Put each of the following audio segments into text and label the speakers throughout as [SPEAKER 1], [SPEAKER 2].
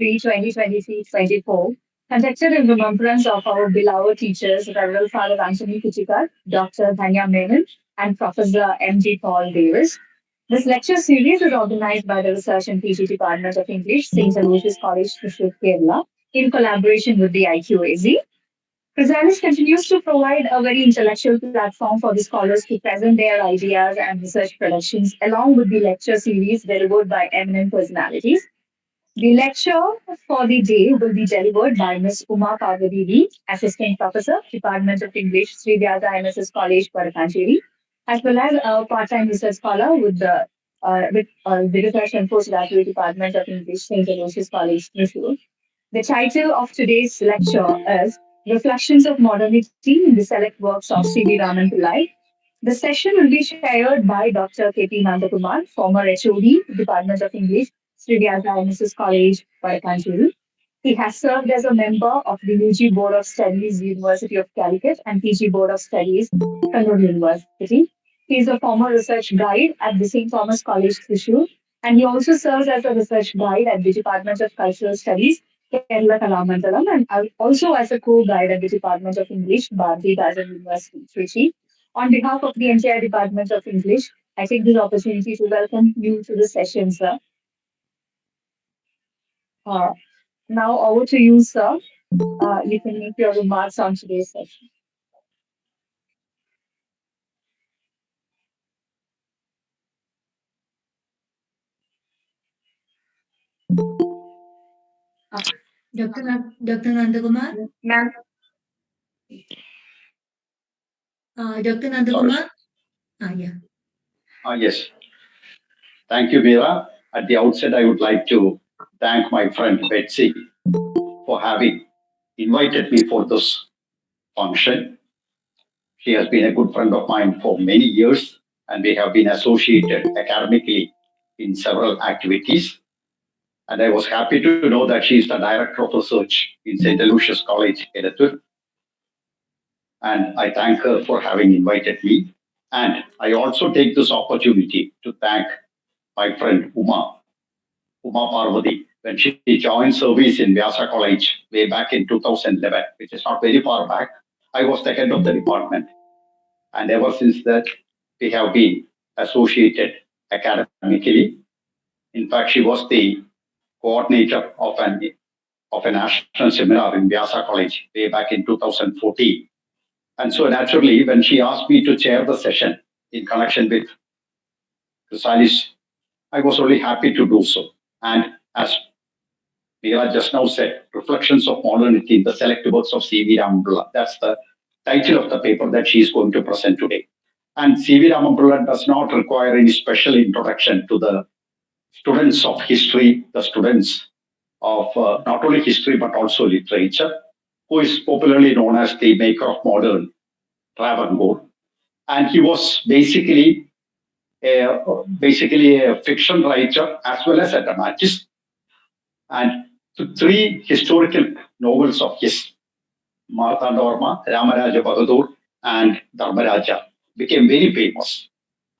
[SPEAKER 1] III 2023-24, conducted in remembrance of our beloved teachers, Reverend Father Anthony Kuchikar, Dr. Dhanya Menon, and Professor M.G. Paul Davis. This lecture series is organized by the Research and PG Department of English, St. Aloysius College, Thrissur, Kerala, in collaboration with the IQAZ. Chrysalis continues to provide a very intellectual platform for the scholars to present their ideas and research productions, along with the lecture series delivered by eminent personalities. The lecture for the day will be delivered by Ms. Uma Parvathy, Assistant Professor, Department of English, Sri Pillai-Mrs. College, Parvathy, as well as a part-time research scholar with the Research and Postgraduate Department of English, St. Aloysius College, Thrissur. The title of today's lecture is Reflections of Modernity in the Select Works of C.V. Raman Pillai. The session will be chaired by Dr. K.P. Nandakumar, former HOD, Department of English, Sri Mrs. College, Parakancheri. He has served as a member of the UG Board of Studies, University of Calicut, and PG Board of Studies, Kannur University. He is a former research guide at the St. Thomas College, Thrissur, and he also serves as a research guide at the Department of Cultural Studies, Kerala Kalamandalam, and also as a co-guide at the Department of English, Bharati Dasan University, Trichy. On behalf of the entire Department of English, I take this opportunity to welcome you to the session, sir. Uh, Now over to you, sir. You can make your remarks on today's session.
[SPEAKER 2] Dr. Nandakumar?
[SPEAKER 1] Ma'am,
[SPEAKER 2] Dr.
[SPEAKER 3] Sorry.
[SPEAKER 2] Nandakumar? Yeah.
[SPEAKER 3] Yes. Thank you, Meera. At the outset, I would like to thank my friend Betsy for having invited me for this function. She has been a good friend of mine for many years, and we have been associated academically in several activities. And I was happy to know that she is the director of research in St. Aloysius College, Edattur. And I thank her for having invited me. And I also take this opportunity to thank my friend Uma Parvathy, when she joined service in Vyasa College way back in 2011, which is not very far back. I was the head of the department. And ever since that, we have been associated academically. In fact, she was the coordinator of a national seminar in Vyasa College way back in 2014. And so naturally, when she asked me to chair the session in connection with Chrysalis, I was really happy to do so. And as Meera just now said, Reflections of Modernity in the Select Works of C.V. Ramampiള്ള. That's the title of the paper that she is going to present today. And C.V. Ramampiள்ள does not require any special introduction to the students of history, the students of not only history but also literature, who is popularly known as the maker of modern Travancore. And he was basically a fiction writer as well as a dramatist. And three historical novels of his, Marthandavarma, Ramaraja Bagadur, and Dharmaraja, became very famous.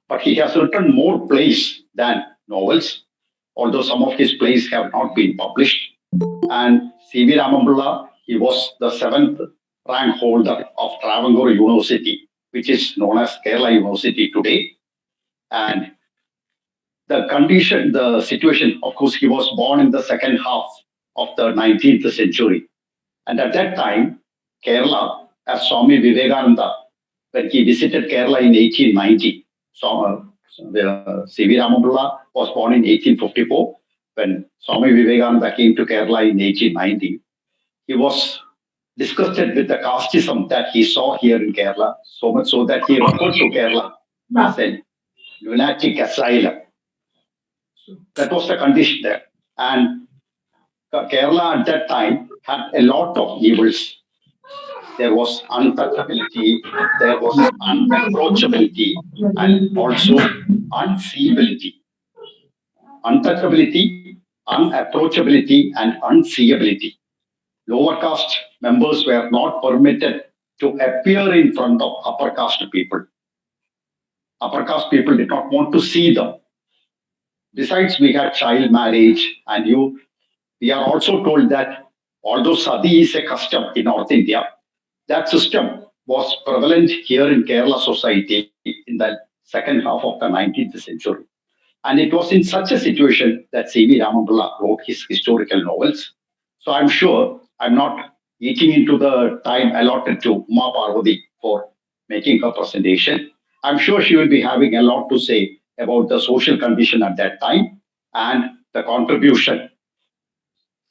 [SPEAKER 3] But he has written more plays than novels, although some of his plays have not been published. And C.V. Ramampiள்ள, he was the seventh rank holder of Travancore University, which is known as Kerala University today. And the situation, of course, he was born in the second half of the 19th century. And at that time, Kerala, as Swami Vivekananda, when he visited Kerala in 1890, C.V. Ramampiள்ள was born in 1854. When Swami Vivekananda came to Kerala in 1890, he was disgusted with the casteism that he saw here in Kerala, so much so that he referred to Kerala as a lunatic asylum. That was the condition there. And Kerala at that time had a lot of evils. There was untouchability, there was unapproachability, and also unseeability. Untouchability, unapproachability, and unseeability. Lower caste members were not permitted to appear in front of upper caste people. Upper caste people did not want to see them. Besides, we had child marriage, and We are also told that although sati is a custom in North India, that system was prevalent here in Kerala society in the second half of the 19th century. And it was in such a situation that C.V. Ramapilla wrote his historical novels. So I'm sure I'm not eating into the time allotted to Uma Parvati for making her presentation. I'm sure she will be having a lot to say about the social condition at that time and the contribution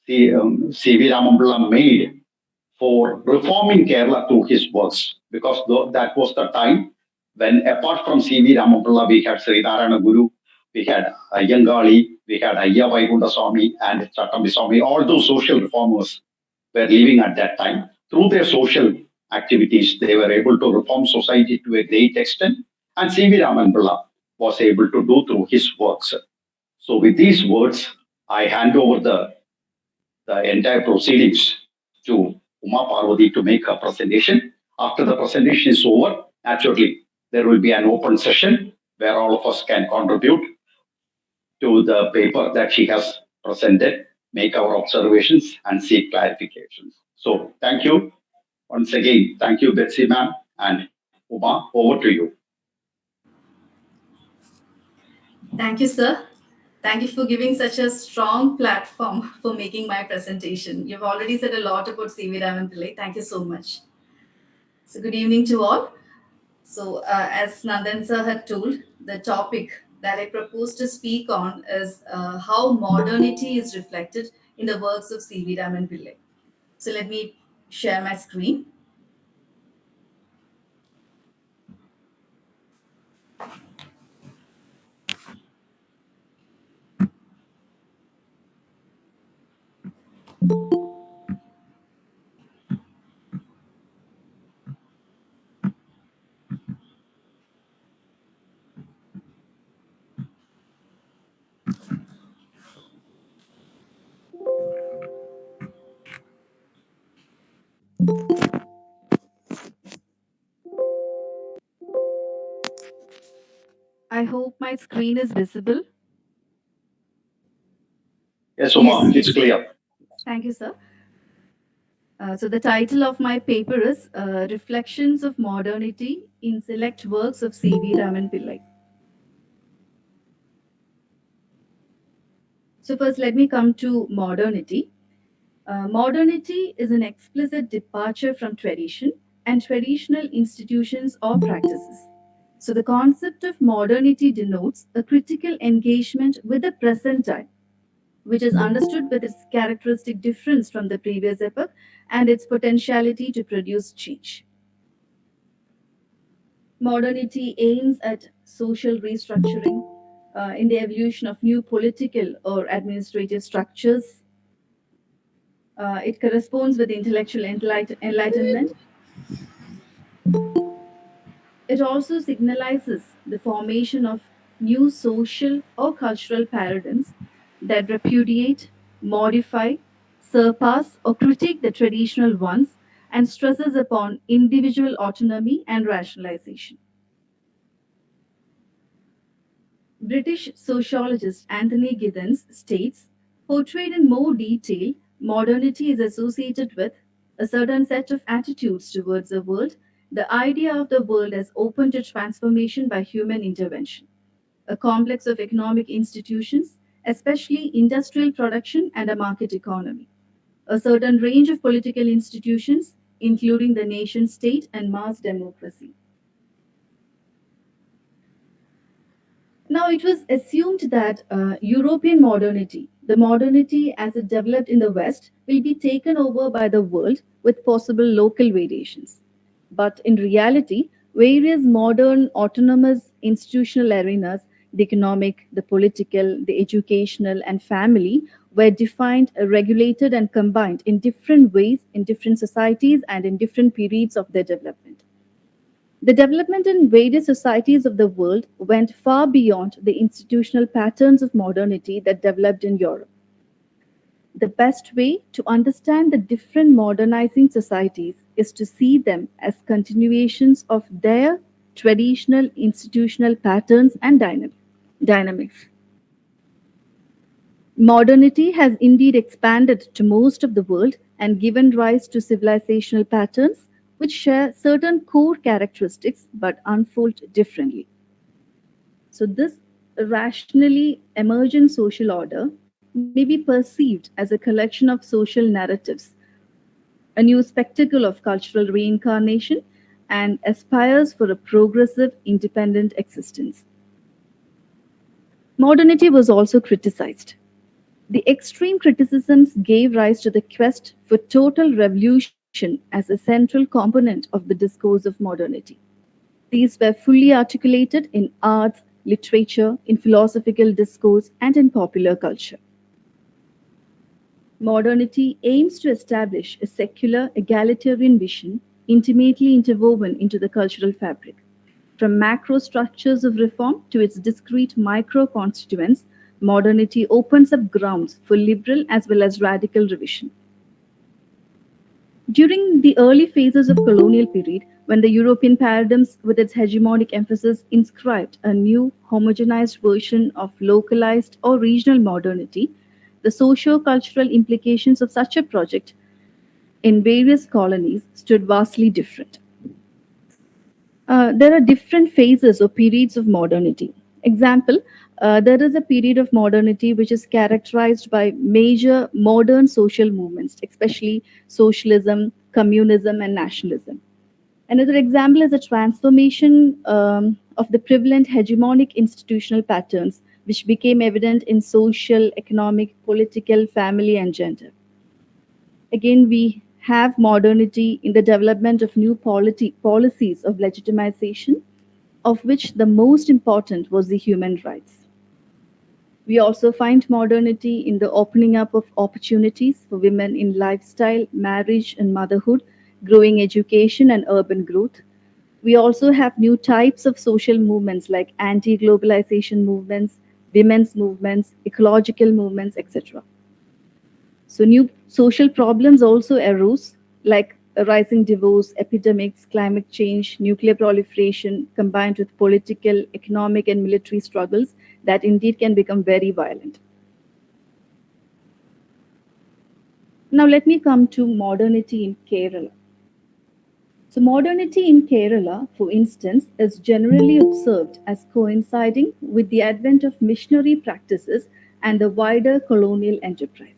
[SPEAKER 3] C.V. Ramapilla made for reforming Kerala through his works, because that was the time when, apart from C.V. Ramapilla, we had Sri Narayana Guru, we had Ayyangali, we had Ayya Vaikunta Swami and Chattambi Swami. All those social reformers were living at that time. Through their social activities, they were able to reform society to a great extent, and C.V. Ramapilla was able to do through his works. So, with these words, I hand over the entire proceedings to Uma Parvati to make her presentation. After the presentation is over, naturally, there will be an open session where all of us can contribute to the paper that she has presented, make our observations, and seek clarifications. So, thank you once again. Thank you, Betsy ma'am, and Uma, over to you.
[SPEAKER 4] Thank you, sir. Thank you for giving such a strong platform for making my presentation. You've already said a lot about C.V. Raman Pillai. Thank you so much. So, good evening to all. So, as Nandan sir had told, the topic that I propose to speak on is how modernity is reflected in the works of C.V. Raman Pillai. So, let me share my screen. I hope my screen is visible.
[SPEAKER 3] Yes,
[SPEAKER 2] Yes,
[SPEAKER 3] Uma, it's
[SPEAKER 2] yes.
[SPEAKER 3] clear.
[SPEAKER 4] Thank you, sir. So, the title of my paper is Reflections of Modernity in Select Works of C.V. Raman Pillai. So, first, let me come to modernity. Modernity is an explicit departure from tradition and traditional institutions or practices. So, the concept of modernity denotes a critical engagement with the present time, which is understood with its characteristic difference from the previous epoch and its potentiality to produce change. Modernity aims at social restructuring in the evolution of new political or administrative structures. It corresponds with intellectual enlightenment. It also signalizes the formation of new social or cultural paradigms that repudiate, modify, surpass, or critique the traditional ones and stresses upon individual autonomy and rationalization. British sociologist Anthony Giddens states, portrayed in more detail, modernity is associated with a certain set of attitudes towards the world, the idea of the world as open to transformation by human intervention, a complex of economic institutions, especially industrial production and a market economy, a certain range of political institutions, including the nation state and mass democracy. Now, it was assumed that European modernity, the modernity as it developed in the West, will be taken over by the world with possible local variations. But in reality, various modern autonomous institutional arenas, the economic, the political, the educational, and family, were defined, regulated, and combined in different ways in different societies and in different periods of their development. The development in various societies of the world went far beyond the institutional patterns of modernity that developed in Europe. The best way to understand the different modernizing societies is to see them as continuations of their traditional institutional patterns and dynamics. Modernity has indeed expanded to most of the world and given rise to civilizational patterns which share certain core characteristics but unfold differently. So, this rationally emergent social order may be perceived as a collection of social narratives, a new spectacle of cultural reincarnation, and aspires for a progressive, independent existence. Modernity was also criticized. The extreme criticisms gave rise to the quest for total revolution as a central component of the discourse of modernity. These were fully articulated in arts, literature, in philosophical discourse, and in popular culture. Modernity aims to establish a secular, egalitarian vision intimately interwoven into the cultural fabric. From macro structures of reform to its discrete micro constituents, modernity opens up grounds for liberal as well as radical revision. During the early phases of colonial period, when the European paradigms with its hegemonic emphasis inscribed a new homogenized version of localized or regional modernity, the socio-cultural implications of such a project in various colonies stood vastly different. There are different phases or periods of modernity. Example, there is a period of modernity which is characterized by major modern social movements, especially socialism, communism, and nationalism. Another example is a transformation of the prevalent hegemonic institutional patterns, which became evident in social, economic, political, family, and gender. Again, we have modernity in the development of new policies of legitimization, of which the most important was the human rights. We also find modernity in the opening up of opportunities for women in lifestyle, marriage, and motherhood, growing education, and urban growth. We also have new types of social movements like anti globalization movements, women's movements, ecological movements, etc. So, new social problems also arose, like rising divorce, epidemics, climate change, nuclear proliferation, combined with political, economic, and military struggles that indeed can become very violent. Now, let me come to modernity in Kerala. So, modernity in Kerala, for instance, is generally observed as coinciding with the advent of missionary practices and the wider colonial enterprise.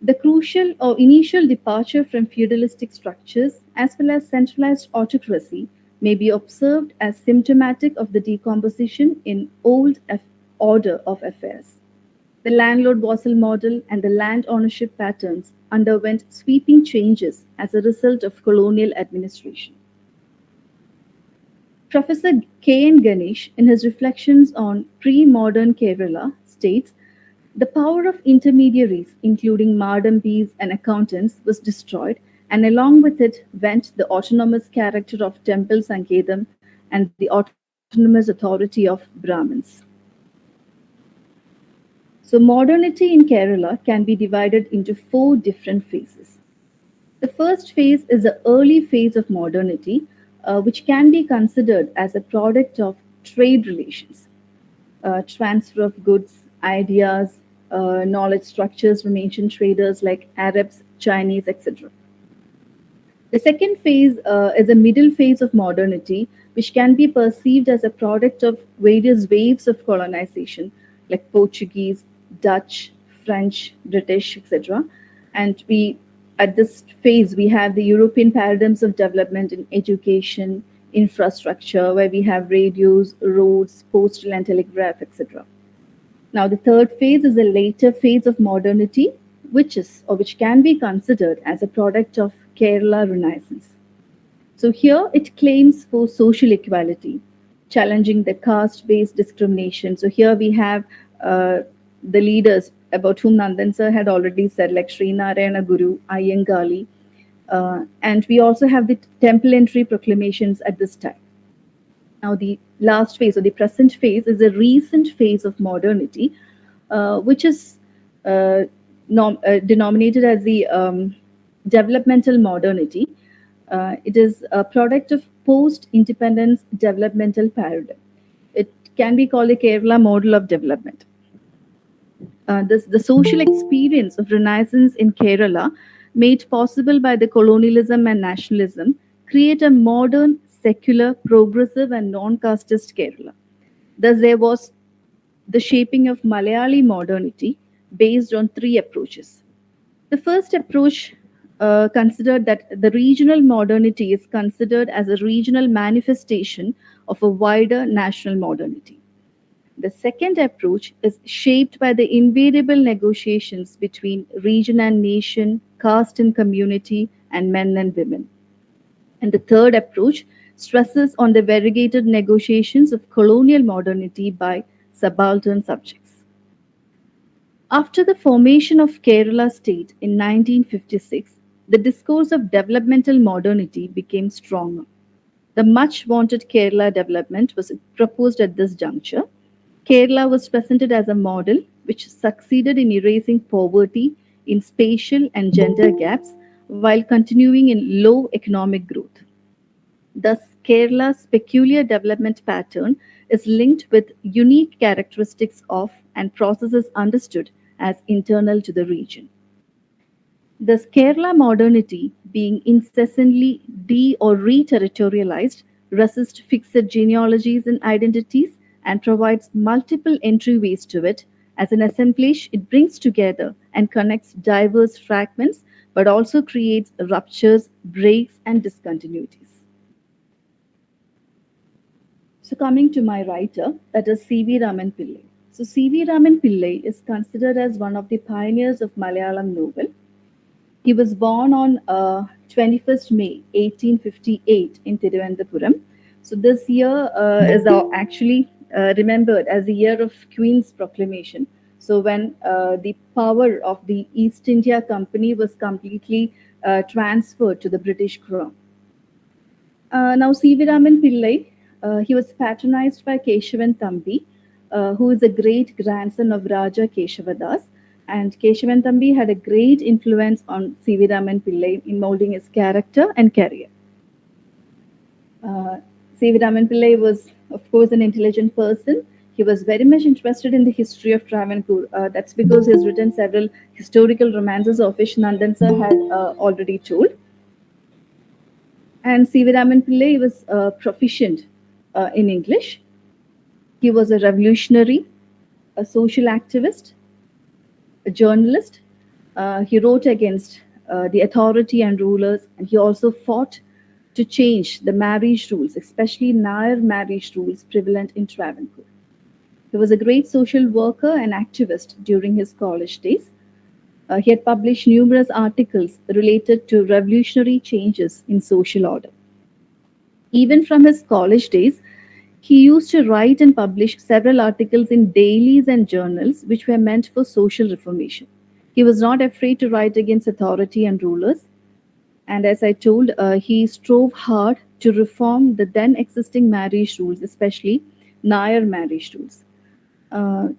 [SPEAKER 4] The crucial or initial departure from feudalistic structures as well as centralized autocracy may be observed as symptomatic of the decomposition in old order of affairs. The landlord vassal model and the land ownership patterns underwent sweeping changes as a result of colonial administration. Professor K. N. Ganesh, in his reflections on pre modern Kerala, states the power of intermediaries, including Madambis and accountants, was destroyed, and along with it went the autonomous character of Temple Sankedam and the autonomous authority of Brahmins. So, modernity in Kerala can be divided into four different phases. The first phase is the early phase of modernity, which can be considered as a product of trade relations, transfer of goods, ideas, knowledge structures from ancient traders like Arabs, Chinese, etc. The second phase is a middle phase of modernity, which can be perceived as a product of various waves of colonization, like Portuguese, Dutch, French, British, etc. And we, at this phase, we have the European paradigms of development in education, infrastructure, where we have radios, roads, postal and telegraph, etc. Now, the third phase is a later phase of modernity, which is or which can be considered as a product of Kerala Renaissance. So, here it claims for social equality, challenging the caste based discrimination. So, here we have the leaders about whom Nandan sir had already said, like Sri Narayana Guru, Ayyangali, and we also have the temple entry proclamations at this time. Now, the last phase or the present phase is a recent phase of modernity, which is denominated as the developmental modernity. It is a product of post independence developmental paradigm. It can be called the Kerala model of development. The social experience of Renaissance in Kerala, made possible by the colonialism and nationalism, create a modern, secular, progressive, and non-casteist Kerala. Thus, there was the shaping of Malayali modernity based on three approaches. The first approach considered that the regional modernity is considered as a regional manifestation of a wider national modernity. The second approach is shaped by the invariable negotiations between region and nation, caste and community, and men and women. And the third approach stresses on the variegated negotiations of colonial modernity by subaltern subjects. After the formation of Kerala state in 1956, the discourse of developmental modernity became stronger. The much wanted Kerala development was proposed at this juncture. Kerala was presented as a model which succeeded in erasing poverty in spatial and gender gaps while continuing in low economic growth. Thus, Kerala's peculiar development pattern is linked with unique characteristics of and processes understood as internal to the region. Thus, Kerala modernity, being incessantly de or re-territorialized, resists fixed genealogies and identities and provides multiple entryways to it. As an assemblage, it brings together and connects diverse fragments, but also creates ruptures, breaks, and discontinuities. So, coming to my writer, that is C.V. Raman Pillai. So, C.V. Raman Pillai is considered as one of the pioneers of Malayalam novel. He was born on 21st May 1858 in Thiruvananthapuram. So this year is actually remembered as the year of Queen's proclamation. So when the power of the East India Company was completely transferred to the British Crown. Now C.V. Raman Pillai, he was patronized by Keshavan Thambi, who is a great grandson of Raja Keshavadas. And Keshavan Thambi had a great influence on C.V. Raman Pillai in molding his character and career. C.V. Raman Pillai was, of course, an intelligent person. He was very much interested in the history of Travancore. That's because he has written several historical romances of which Nandan sir had already told. And C.V. Raman Pillai was proficient in English. He was a revolutionary, a social activist, a journalist. He wrote against the authority and rulers, and he also fought to change the marriage rules, especially Nair marriage rules prevalent in Travancore. He was a great social worker and activist during his college days. He had published numerous articles related to revolutionary changes in social order. Even from his college days, he used to write and publish several articles in dailies and journals which were meant for social reformation. He was not afraid to write against authority and rulers. And as I told, he strove hard to reform the then existing marriage rules, especially Nair marriage rules. Now,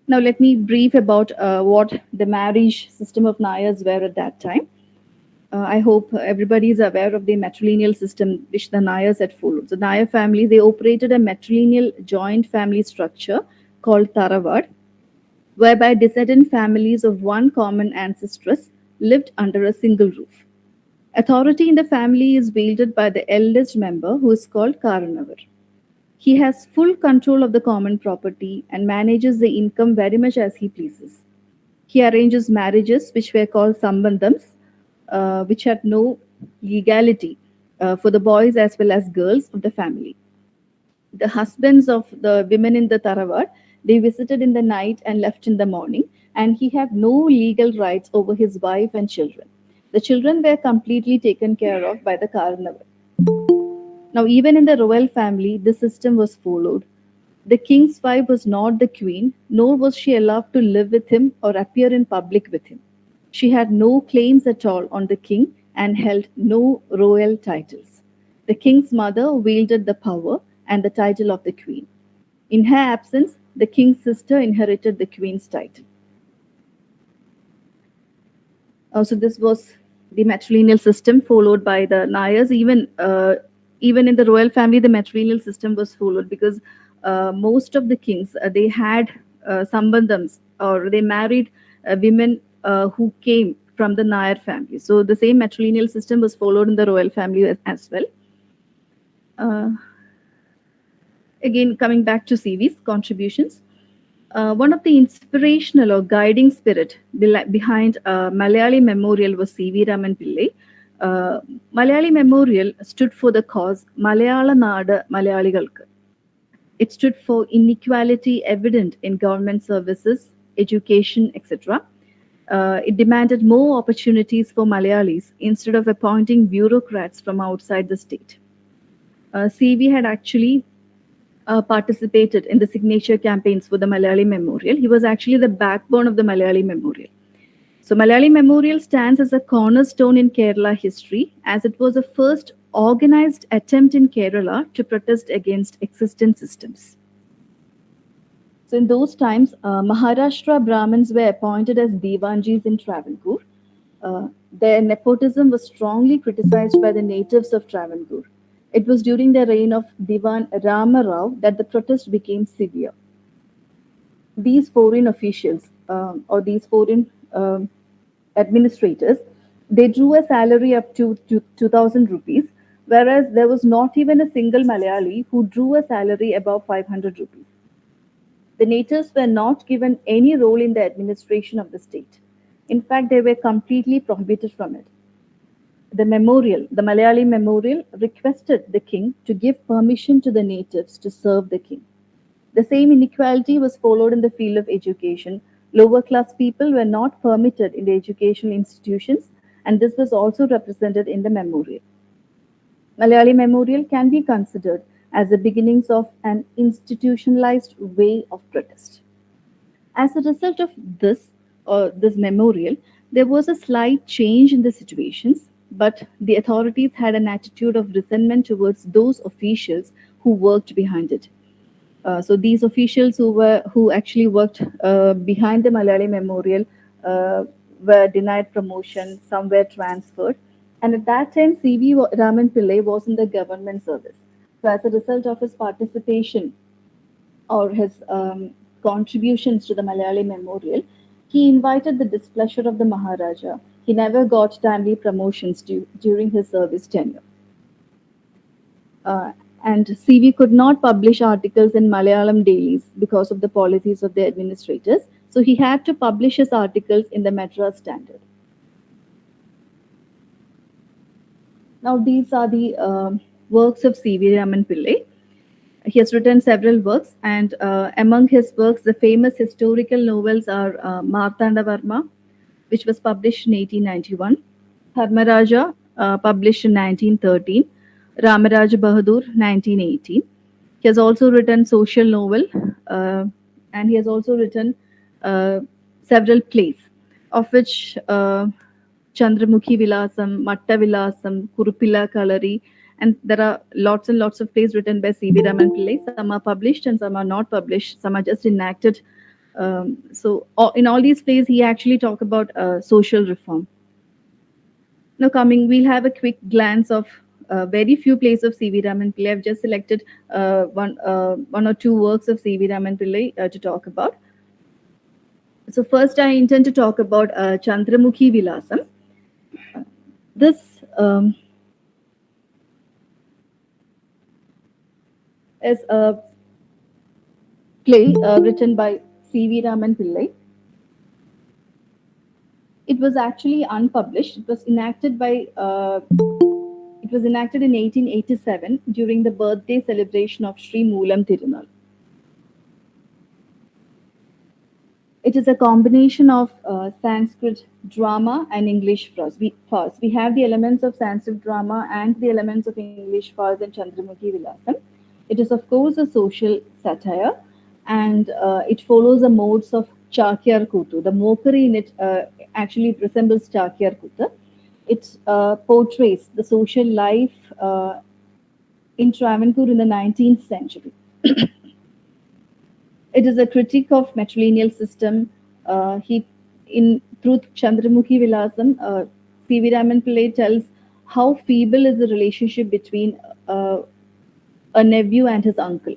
[SPEAKER 4] let me brief about what the marriage system of Nairs were at that time. I hope everybody is aware of the matrilineal system which the Nairs had followed. So, Nair family, they operated a matrilineal joint family structure called Tarawad, whereby descendant families of one common ancestress lived under a single roof. Authority in the family is wielded by the eldest member, who is called Karanavar. He has full control of the common property and manages the income very much as he pleases. He arranges marriages, which were called sambandhams, which had no legality for the boys as well as girls of the family. The husbands of the women in the Tarawad, they visited in the night and left in the morning, and he had no legal rights over his wife and children. The children were completely taken care of by the Karanavar. Now, even in the royal family, this system was followed. The king's wife was not the queen, nor was she allowed to live with him or appear in public with him. She had no claims at all on the king and held no royal titles. The king's mother wielded the power and the title of the queen. In her absence, the king's sister inherited the queen's title. So this was the matrilineal system followed by the Nayars. Even in the royal family, the matrilineal system was followed because most of the kings they had sambandhams, or they married women who came from the Nair family. So the same matrilineal system was followed in the royal family as well. Uh, Again, coming back to CV's contributions, one of the inspirational or guiding spirit behind Malayali Memorial was C.V. Raman Pillai. Uh, Malayali Memorial stood for the cause Malayala Nada Malayaligalkku. It stood for inequality evident in government services, education, etc. It demanded more opportunities for Malayalis instead of appointing bureaucrats from outside the state. CV had actually participated in the signature campaigns for the Malayali Memorial. He was actually the backbone of the Malayali Memorial. So, Malayali Memorial stands as a cornerstone in Kerala history, as it was the first organized attempt in Kerala to protest against existing systems. So, in those times, Maharashtra Brahmins were appointed as Divanjis in Travancore. Their nepotism was strongly criticized by the natives of Travancore. It was during the reign of Divan Rama Rao that the protest became severe. These foreign officials or these foreign administrators, they drew a salary up to 2,000 rupees, whereas there was not even a single Malayali who drew a salary above 500 rupees. The natives were not given any role in the administration of the state. In fact, they were completely prohibited from it. The Malayali memorial, requested the king to give permission to the natives to serve the king. The same inequality was followed in the field of education. Lower class people were not permitted in the educational institutions, and this was also represented in the memorial. Malayali memorial can be considered as the beginnings of an institutionalized way of protest. As a result of this memorial, there was a slight change in the situations, but the authorities had an attitude of resentment towards those officials who worked behind it. So these officials who actually worked behind the Malayali Memorial were denied promotion. Some were transferred, and at that time, C.V. Raman Pillai was in the government service. So as a result of his participation or his contributions to the Malayali Memorial, he invited the displeasure of the Maharaja. He never got timely promotions during his service tenure. Uh, and CV could not publish articles in Malayalam dailies because of the policies of the administrators. So he had to publish his articles in the Madras Standard. Now, these are the works of C.V. Raman Pillai. He has written several works, and among his works, the famous historical novels are Martanda Varma, which was published in 1891, Dharmaraja, published in 1913, Ramaraja Bahadur, 1918. He has also written social novel, and he has also written uh, several plays, of which Chandramukhi Vilasam, Matta Vilasam, Kurupilla Kalari, and there are lots and lots of plays written by C.V. Raman Pillai. Some are published and some are not published. Some are just enacted. In all these plays, he actually talk about social reform. Now, we'll have a quick glance of very few plays of C.V. Raman Pillai. I've just selected one or two works of C.V. Raman Pillai to talk about. So, first, I intend to talk about Chandramukhi Vilasam. This is a play written by C.V. Raman Pillai. It was actually unpublished. It was enacted in 1887 during the birthday celebration of Sri Moolam Tirunal. It is a combination of Sanskrit drama and English farce. We have the elements of Sanskrit drama and the elements of English farce in Chandramukhi Vilasam. It is, of course, a social satire, and it follows the modes of Chakyar Kutu. The mockery in it actually resembles Chakyar Kutu. It portrays the social life in Travancore in the 19th century. It is a critique of matrilineal system. Through Chandramukhi Vilasam, C.V. Raman Pillai tells how feeble is the relationship between a nephew and his uncle.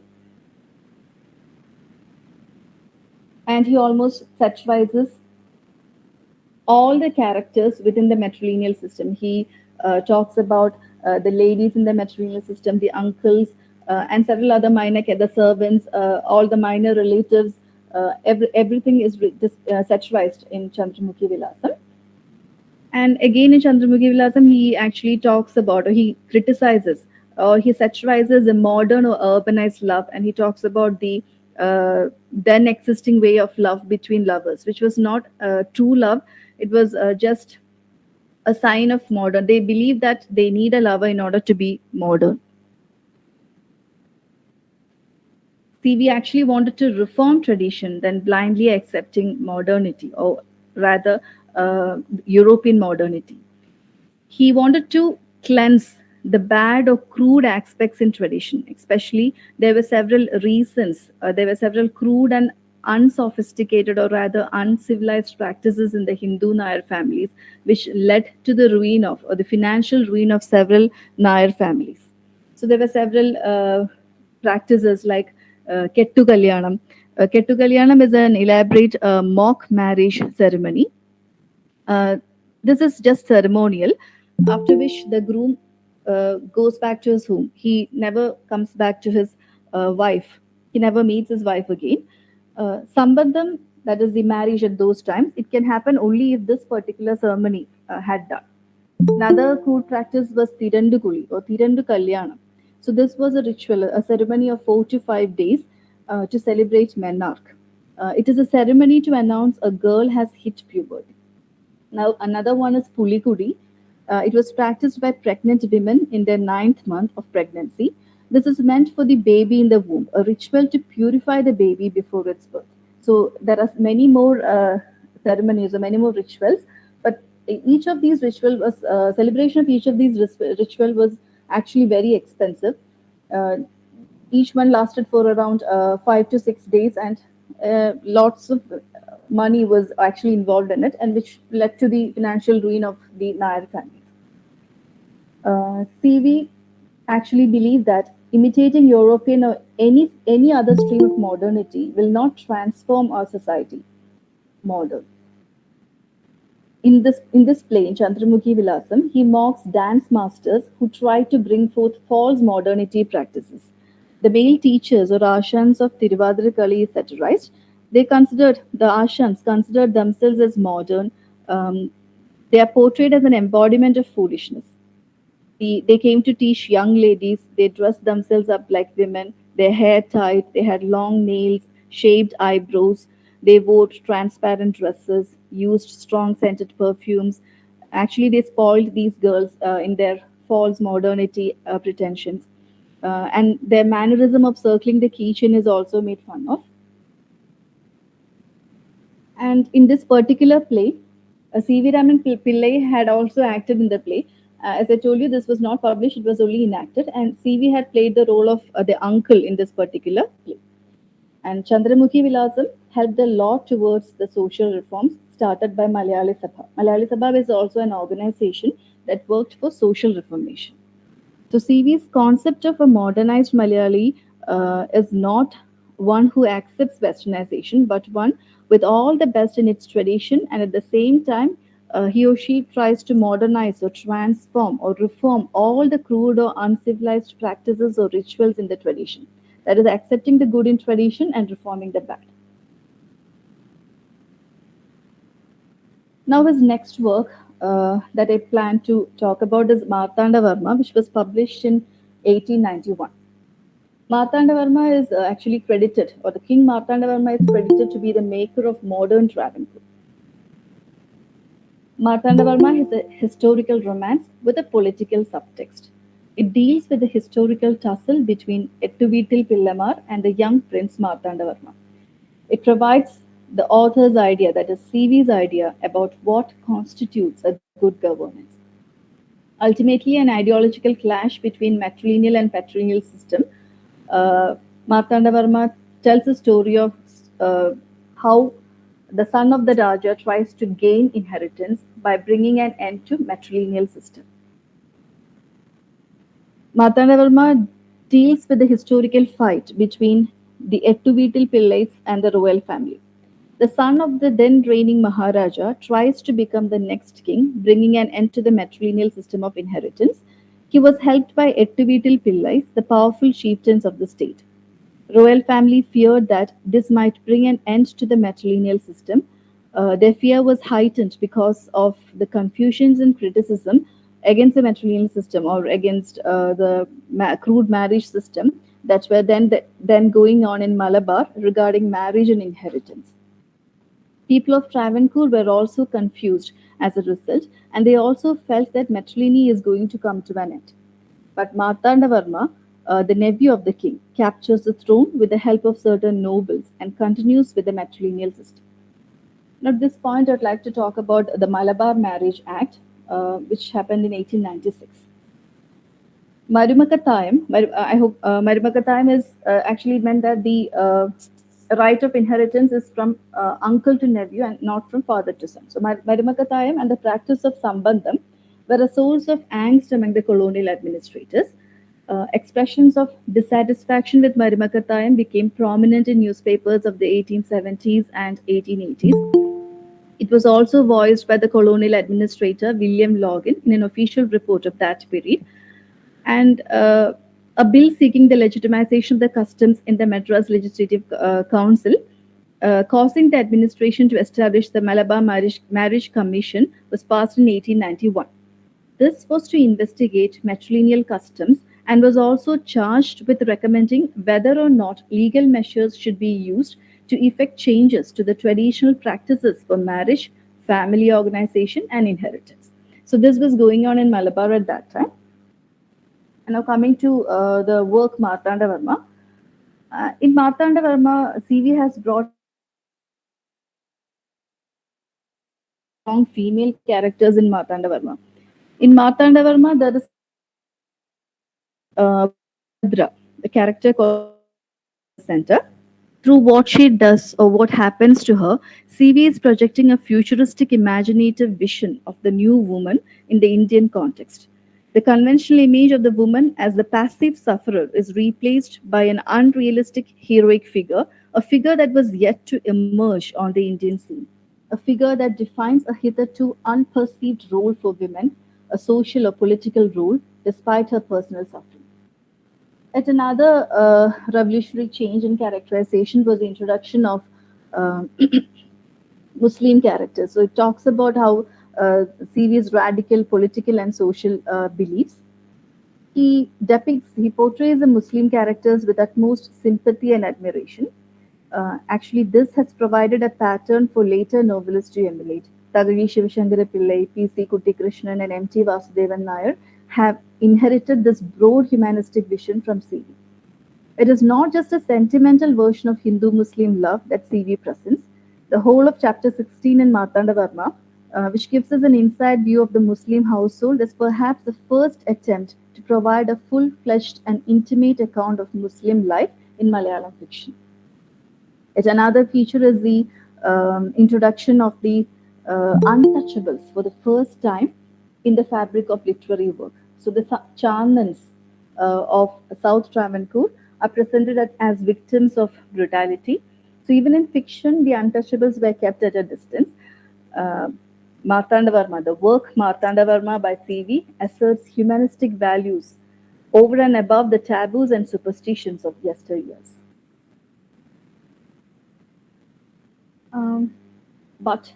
[SPEAKER 4] and he almost satirizes all the characters within the matrilineal system. He talks about the ladies in the matrilineal system, the uncles, and several other minor, the servants, all the minor relatives. Everything is satirized in Chandramukhi Vilasam. And again in Chandramukhi Vilasam, he actually talks about, or he criticizes, or he satirizes the modern or urbanized love, and he talks about the then existing way of love between lovers, which was not true love. It was just a sign of modern. They believe that they need a lover in order to be modern. CV actually wanted to reform tradition than blindly accepting modernity, or rather, European modernity. He wanted to cleanse the bad or crude aspects in tradition. Especially, there were several reasons. There were several crude and unsophisticated, or rather uncivilized practices in the Hindu Nair families, which led to the ruin of, or the financial ruin of, several Nair families. So there were several practices like Kettu Kalyanam. Kettu Kalyanam is an elaborate mock marriage ceremony. uh, this is just ceremonial, after which the groom goes back to his home. He never comes back to his wife. He never meets his wife again. Sambandham, that is the marriage at those times, it can happen only if this particular ceremony had done. Another crude practice was Tirandu Kuli or Tirandu Kalyanam. So this was a ritual, a ceremony of 4 to 5 days to celebrate menarche. It is a ceremony to announce a girl has hit puberty. Now, another one is Pulikudi. It was practiced by pregnant women in their ninth month of pregnancy. This is meant for the baby in the womb, a ritual to purify the baby before its birth. So, there are many more ceremonies or many more rituals, but each of these rituals was celebration of each of these ritual was actually very expensive. Uh, each one lasted for around 5 to 6 days, and lots of money was actually involved in it, and which led to the financial ruin of the Nair families. CV actually believed that imitating European or any other stream of modernity will not transform our society. Modern. In this play, in Chandramukhi Vilasam, he mocks dance masters who try to bring forth false modernity practices. The male teachers or ashans of Tiruvadirakali is satirized. The ashans considered themselves as modern. Um, they are portrayed as an embodiment of foolishness. They came to teach young ladies. They dressed themselves up like women, their hair tied, they had long nails, shaved eyebrows, they wore transparent dresses, used strong scented perfumes. Actually, they spoiled these girls in their false modernity pretensions. And their mannerism of circling the keychain is also made fun of. And in this particular play, C.V. Raman Pillai had also acted in the play. As I told you, this was not published, it was only enacted. And C.V. had played the role of the uncle in this particular play. And Chandramukhi Vilasam helped a lot towards the social reforms started by Malayali Sabha. Malayali Sabha is also an organization that worked for social reformation. So CV's concept of a modernized Malayali is not one who accepts westernization, but one with all the best in its tradition, and at the same time, he or she tries to modernize or transform or reform all the crude or uncivilized practices or rituals in the tradition. That is, accepting the good in tradition and reforming the bad. Now, his next work that I plan to talk about is Martanda Varma, which was published in 1891. Martanda Varma is actually credited, or the King Martanda Varma is credited to be the maker of modern Travancore. Martanda Varma is a historical romance with a political subtext. It deals with the historical tussle between Ettuvitil Pillamar and the young Prince Martanda Varma. It provides the author's idea, that is CV's idea, about what constitutes a good governance. Ultimately, an ideological clash between matrilineal and patrilineal system. Uh, Martanda Varma tells a story of how the son of the Raja tries to gain inheritance by bringing an end to matrilineal system. Martanda Varma deals with the historical fight between the Ettuvitil Pillais and the royal family. The son of the then reigning Maharaja tries to become the next king, bringing an end to the matrilineal system of inheritance. He was helped by Ettuvitil Pillais, the powerful chieftains of the state. Royal family feared that this might bring an end to the matrilineal system. Their fear was heightened because of the confusions and criticism against the matrilineal system or against the crude marriage system that were then going on in Malabar regarding marriage and inheritance. People of Travancore were also confused as a result, and they also felt that matrilineal is going to come to an end. But Martandavarma, the nephew of the king, captures the throne with the help of certain nobles and continues with the matrilineal system. Now, at this point, I'd like to talk about the Malabar Marriage Act, which happened in 1896. I hope Marumakatayam is actually meant that the right of inheritance is from uncle to nephew and not from father to son. So Marumakatayam and the practice of Sambandham were a source of angst among the colonial administrators. Expressions of dissatisfaction with Marumakatayam became prominent in newspapers of the 1870s and 1880s. It was also voiced by the colonial administrator William Logan in an official report of that period, and a bill seeking the legitimization of the customs in the Madras Legislative Council, causing the administration to establish the Malabar Marriage Commission, was passed in 1891. This was to investigate matrilineal customs and was also charged with recommending whether or not legal measures should be used to effect changes to the traditional practices for marriage, family organization, and inheritance. So, this was going on in Malabar at that time. And now coming to the work Martandavarma. In Martandavarma, CV has brought strong female characters in Martandavarma. In Martandavarma, there is Bhadra, the character called center. Through what she does or what happens to her, CV is projecting a futuristic, imaginative vision of the new woman in the Indian context. The conventional image of the woman as the passive sufferer is replaced by an unrealistic heroic figure, a figure that was yet to emerge on the Indian scene, a figure that defines a hitherto unperceived role for women, a social or political role, despite her personal suffering. Yet another revolutionary change in characterization was the introduction of uh, Muslim characters. So it talks about how serious radical political and social beliefs. He portrays the Muslim characters with utmost sympathy and admiration. Actually, this has provided a pattern for later novelists to emulate. Tagari Shivashankara Pillai, P.C. Kutty Krishnan, and M.T. Vasudevan Nair have inherited this broad humanistic vision from C.V. It is not just a sentimental version of Hindu Muslim love that CV presents. The whole of chapter 16 in Martandavarma, which gives us an inside view of the Muslim household, is perhaps the first attempt to provide a full fledged and intimate account of Muslim life in Malayalam fiction. Yet another feature is the introduction of the untouchables for the first time in the fabric of literary work. So the Chandans of South Travancore are presented as victims of brutality. So even in fiction, the untouchables were kept at a distance. Uh, Martandavarma, the work Martandavarma by CV, asserts humanistic values over and above the taboos and superstitions of yesteryears. Um, but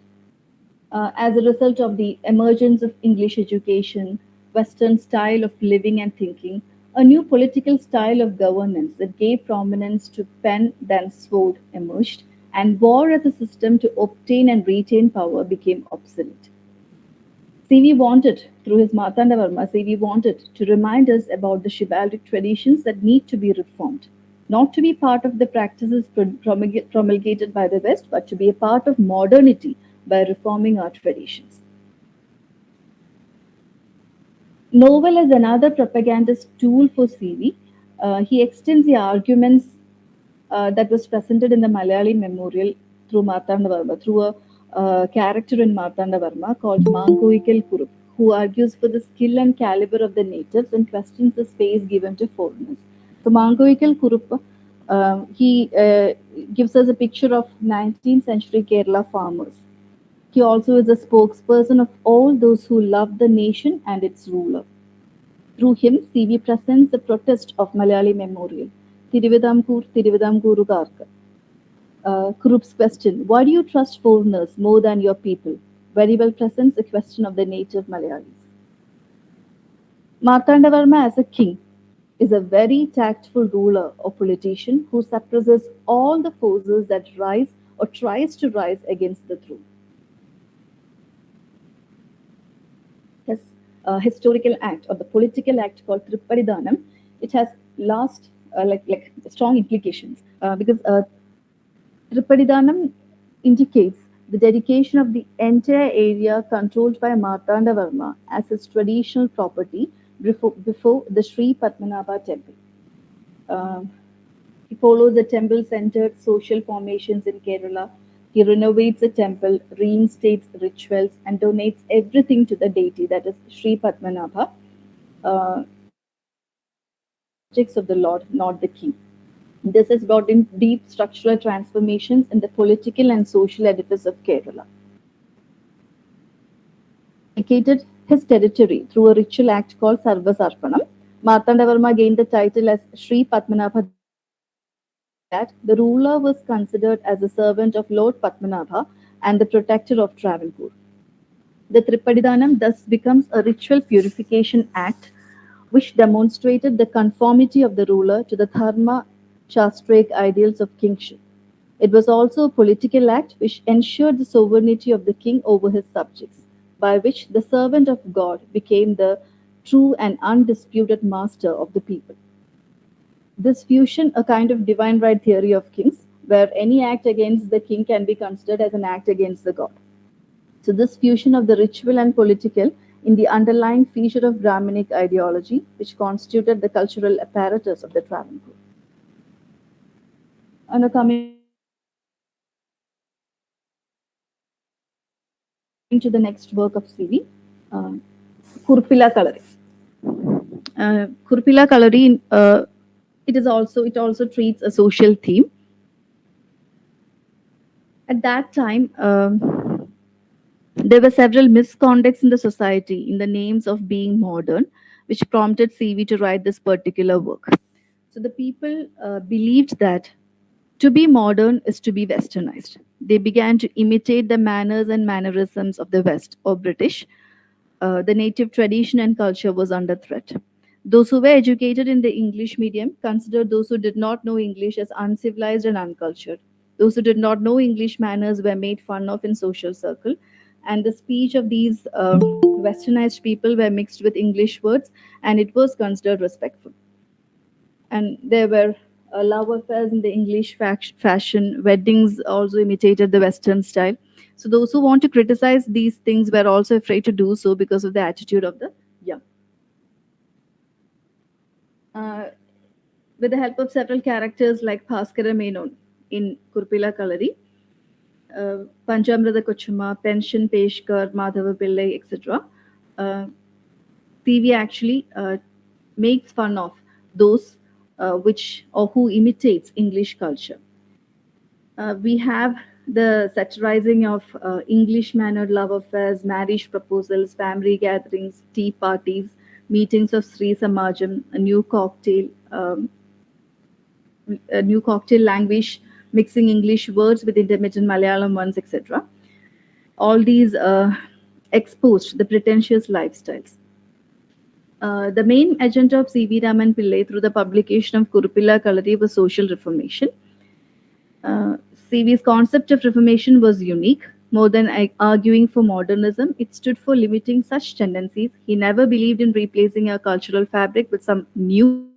[SPEAKER 4] as a result of the emergence of English education, Western style of living and thinking, a new political style of governance that gave prominence to pen than sword emerged, and war as a system to obtain and retain power became obsolete. CV wanted, through his Martandavarma, CV wanted to remind us about the chivalric traditions that need to be reformed, not to be part of the practices promulgated by the West, but to be a part of modernity by reforming our traditions. Novel is another propagandist tool for CV. He extends the arguments that was presented in the Malayali memorial through Martandavarma, through a character in Martandavarma called Mangoikal Kurup, who argues for the skill and caliber of the natives and questions the space given to foreigners. So Mangoikal Kurup He gives us a picture of 19th century Kerala farmers. He also is a spokesperson of all those who love the nation and its ruler. Through him, CV presents the protest of Malayali Memorial, Thiruvidampur Thiruvidampurukkarkku. Kurup's question, why do you trust foreigners more than your people? Very well presents the question of the native Malayalis. Martandavarma as a king is a very tactful ruler or politician who suppresses all the forces that rise or tries to rise against the throne. His historical act or the political act called Trippadidanam, it has last like strong implications because Trippadidanam indicates the dedication of the entire area controlled by Martandavarma as his traditional property before the Sri Padmanabha temple. Uh, he follows the temple centered social formations in Kerala. He renovates the temple, reinstates rituals, and donates everything to the deity, that is Sri Padmanabha, subjects of the Lord, not the king. This has brought in deep structural transformations in the political and social edifice of Kerala. He dedicated his territory through a ritual act called Sarvasarpanam. Martandavarma gained the title as Sri Padmanabha that the ruler was considered as a servant of Lord Padmanabha and the protector of Travancore. The Trippadidanam thus becomes a ritual purification act which demonstrated the conformity of the ruler to the Dharma Shastric ideals of kingship. It was also a political act which ensured the sovereignty of the king over his subjects, by which the servant of God became the true and undisputed master of the people. This fusion, a kind of divine right theory of kings, where any act against the king can be considered as an act against the god. So, this fusion of the ritual and political in the underlying feature of Brahminic ideology, which constituted the cultural apparatus of the Travancore. And now coming to the next work of CV, uh, Kurpila Kalari. Kurpila Kalari, it also treats a social theme. At that time, there were several misconducts in the society in the names of being modern, which prompted CV to write this particular work. So the people believed that to be modern is to be westernized. They began to imitate the manners and mannerisms of the West or British. The native tradition and culture was under threat. Those who were educated in the English medium considered those who did not know English as uncivilized and uncultured. Those who did not know English manners were made fun of in social circle, and the speech of these westernized people were mixed with English words, and it was considered respectful. And there were love affairs in the English fashion. Weddings also imitated the Western style. So those who want to criticize these things were also afraid to do so because of the attitude of the young. Uh, with the help of several characters like Bhaskara Menon in Kurpila Kalari, Panchamrita Kochuma, Pension Peshkar, Madhava Pillai, etc., uh, TV actually makes fun of those which or who imitates English culture. We have the satirizing of English mannered love affairs, marriage proposals, family gatherings, tea parties, meetings of Sri Samajam, a new cocktail language, mixing English words with intermittent Malayalam ones, etc. All these exposed the pretentious lifestyles. The main agenda of C.V. Raman Pillai through the publication of Kurupilla Kalari was social reformation. CV's concept of reformation was unique. More than arguing for modernism, it stood for limiting such tendencies. He never believed in replacing our cultural fabric with some new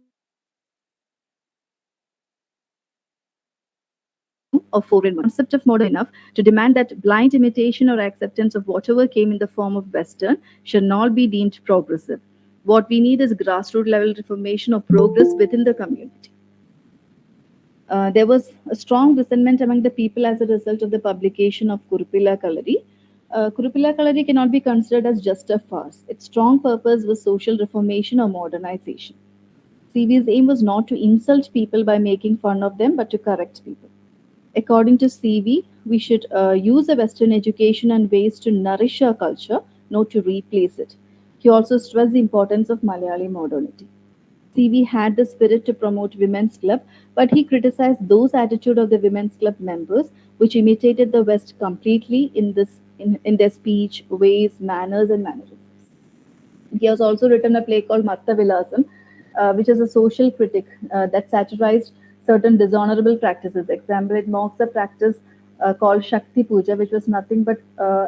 [SPEAKER 4] or foreign one. He believed in preserving the traditional fabric of modernity. He was not concept of modern enough to demand that blind imitation or acceptance of whatever came in the form of Western should not be deemed progressive. What we need is grassroots level reformation or progress within the community. There was a strong resentment among the people as a result of the publication of Kurupilla Kalari. Kurupilla Kalari cannot be considered as just a farce. Its strong purpose was social reformation or modernization. CV's aim was not to insult people by making fun of them, but to correct people. According to CV, we should use a Western education and ways to nourish our culture, not to replace it. He also stressed the importance of Malayali modernity. CV had the spirit to promote women's club, but he criticized those attitude of the women's club members, which imitated the West completely in their speech, ways, manners, and mannerisms. He has also written a play called Matta Vilasam, which is a social critic that satirized certain dishonorable practices. Example, it mocks a practice called Shakti Puja, which was nothing but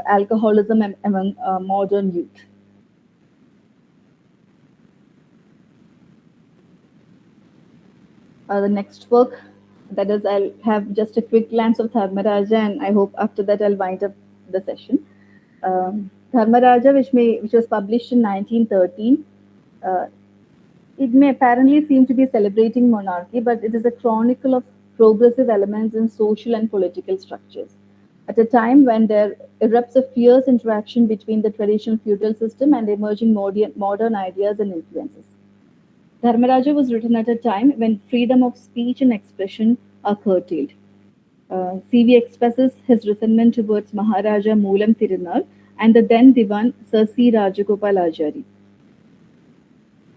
[SPEAKER 4] alcoholism among modern youth. The next work, that is, I'll have just a quick glance of Dharmaraja, and I hope after that I'll wind up the session. Dharmaraja, which was published in 1913, uh, it may apparently seem to be celebrating monarchy, but it is a chronicle of progressive elements in social and political structures. At a time when there erupts a fierce interaction between the traditional feudal system and emerging modern ideas and influences. Dharmaraja was written at a time when freedom of speech and expression are curtailed. CV expresses his resentment towards Maharaja Moolam Tirunal and the then Diwan Sir C. Rajagopalachari.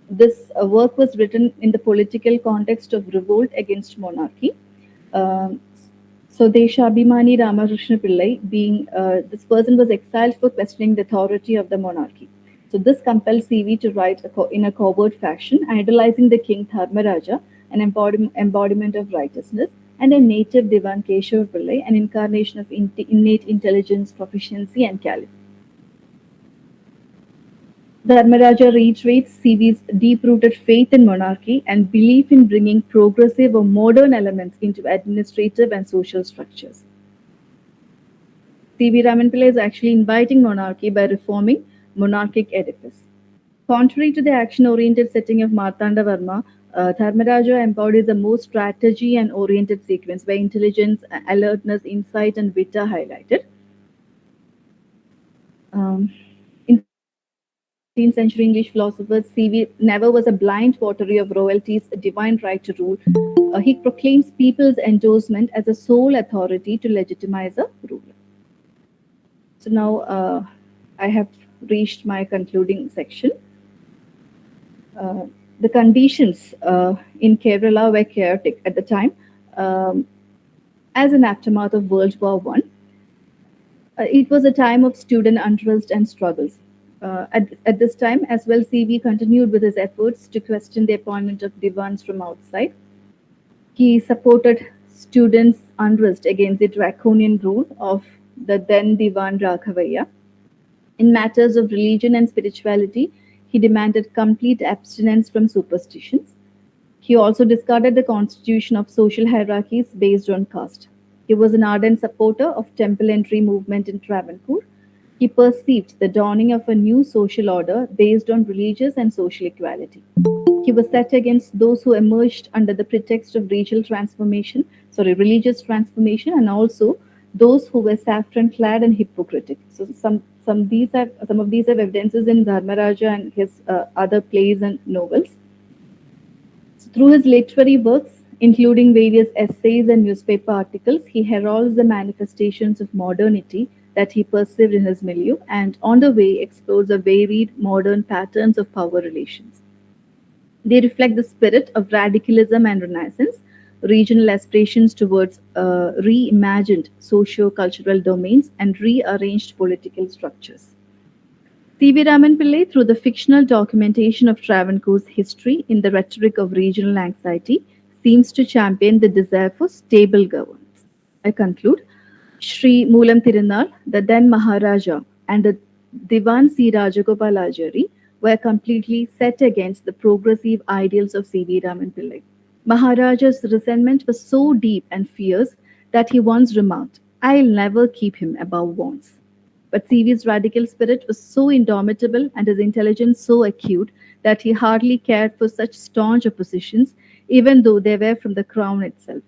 [SPEAKER 4] This work was written in the political context of revolt against monarchy. Um, so Deshabhimani Ramakrishna Pillai, being this person was exiled for questioning the authority of the monarchy. So this compelled CV to write in a covert fashion, idolizing the king Dharmaraja, an embodiment of righteousness, and a native Divan Keshav Pillai, an incarnation of innate intelligence, proficiency, and caliber. Dharmaraja reiterates CV's deep rooted faith in monarchy and belief in bringing progressive or modern elements into administrative and social structures. C.V. Raman Pillai is actually inviting monarchy by reforming monarchic edifice. Contrary to the action-oriented setting of Martanda Varma, Dharmaraja embodies a more strategy and oriented sequence where intelligence, alertness, insight, and wit are highlighted. In 17th century English philosophers, C.V. never was a blind votary of royalty's divine right to rule. He proclaims people's endorsement as a sole authority to legitimize a ruler. So now I have reached my concluding section. Uh, the conditions in Kerala were chaotic at the time. Um, as an aftermath of World War One, it was a time of student unrest and struggles. At this time, as well, CV continued with his efforts to question the appointment of divans from outside. He supported students' unrest against the draconian rule of the then Divan Raghavaya. In matters of religion and spirituality, he demanded complete abstinence from superstitions. He also discarded the constitution of social hierarchies based on caste. He was an ardent supporter of temple entry movement in Travancore. He perceived the dawning of a new social order based on religious and social equality. He was set against those who emerged under the pretext of religious transformation, and also those who were saffron clad and hypocritic. So some of these have evidences in Dharmaraja and his other plays and novels. So through his literary works, including various essays and newspaper articles, he heralds the manifestations of modernity that he perceived in his milieu, and on the way explores the varied modern patterns of power relations. They reflect the spirit of radicalism and Renaissance, regional aspirations towards reimagined socio cultural domains, and rearranged political structures. C.V. Raman Pillai, through the fictional documentation of Travancore's history in the rhetoric of regional anxiety, seems to champion the desire for stable governance. I conclude. Sri Moolam Tirunal, the then Maharaja, and the Divan C. Rajagopalachari were completely set against the progressive ideals of C.V. Raman Pillai. Maharaja's resentment was so deep and fierce that he once remarked, "I'll never keep him above wants." But CV's radical spirit was so indomitable and his intelligence so acute that he hardly cared for such staunch oppositions, even though they were from the crown itself.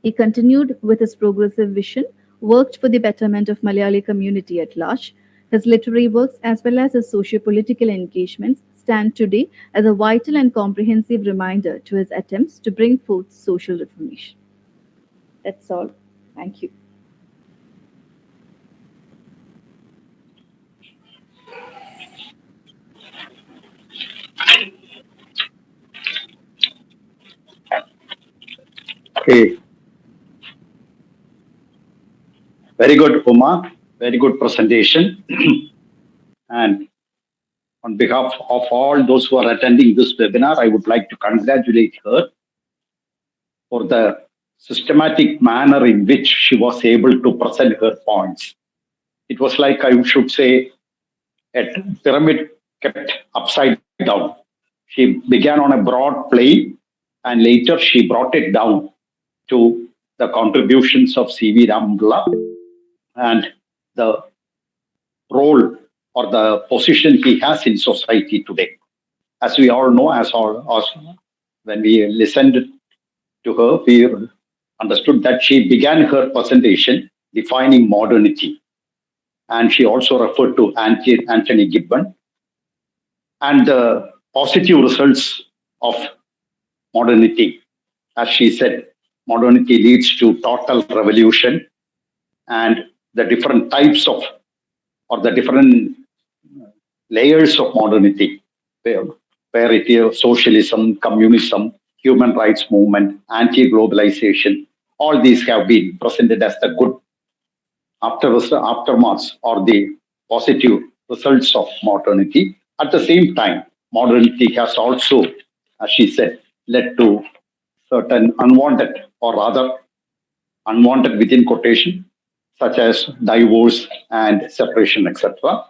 [SPEAKER 4] He continued with his progressive vision, worked for the betterment of Malayali community at large, His literary works, as well as his socio-political engagements, stand today as a vital and comprehensive reminder to his attempts to bring forth social reformation. That's all. Thank you.
[SPEAKER 3] Okay, very good, Uma. Very good presentation. And on behalf of all those who are attending this webinar, I would like to congratulate her for the systematic manner in which she was able to present her points. It was like, I should say, a pyramid kept upside down. She began on a broad plane and later she brought it down to the contributions of C.V. Ramamurla and the role or the position he has in society today. As we all know, as when we listened to her, we understood that she began her presentation defining modernity. And she also referred to Anthony Gibbon and the positive results of modernity. As she said, modernity leads to total revolution and the different types of or the different layers of modernity, where it is socialism, communism, human rights movement, anti-globalization, all these have been presented as the good aftermaths or the positive results of modernity. At the same time, modernity has also, as she said, led to certain unwanted or rather unwanted within quotation, such as divorce and separation, etc.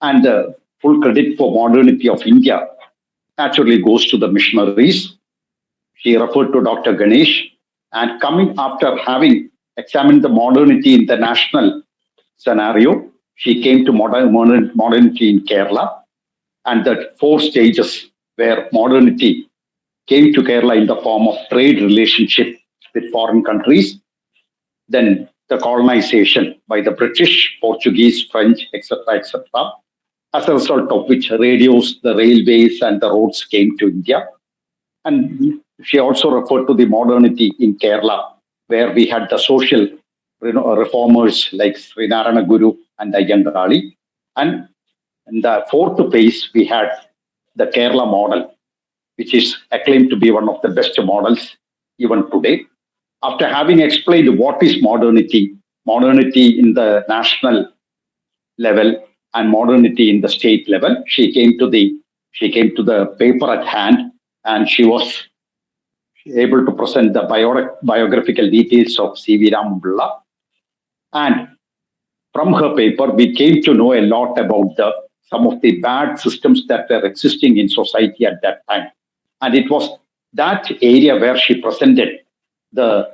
[SPEAKER 3] And the full credit for modernity of India naturally goes to the missionaries. She referred to Dr. Ganesh, and coming after having examined the modernity in the national scenario, she came to modernity in Kerala, and the four stages where modernity came to Kerala in the form of trade relationship with foreign countries, then the colonization by the British, Portuguese, French, etc., as a result of which radios, the railways, and the roads came to India. And she also referred to the modernity in Kerala, where we had the social reformers like Srinarana Guru and Ayyangali. And in the fourth phase, we had the Kerala model, which is acclaimed to be one of the best models even today. After having explained what is modernity, modernity in the national level and modernity in the state level, she came to the paper at hand, and she was able to present the biographical details of C.V. Ramamurla. And from her paper, we came to know a lot about some of the bad systems that were existing in society at that time. And it was that area where she presented the